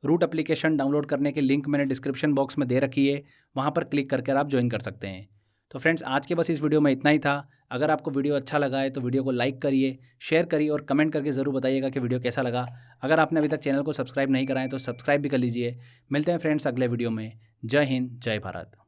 A: रूट एप्लीकेशन डाउनलोड करने की लिंक मैंने डिस्क्रिप्शन बॉक्स में दे रखी है, वहाँ पर क्लिक करके आप ज्वाइन कर सकते हैं। तो फ्रेंड्स, आज के बस इस वीडियो में इतना ही था। अगर आपको वीडियो अच्छा लगा है तो वीडियो को लाइक करिए, शेयर करिए और कमेंट करके ज़रूर बताइएगा कि वीडियो कैसा लगा। अगर आपने अभी तक चैनल को सब्सक्राइब नहीं करा है तो सब्सक्राइब भी कर लीजिए। मिलते हैं फ्रेंड्स अगले वीडियो में। जय हिंद, जय भारत।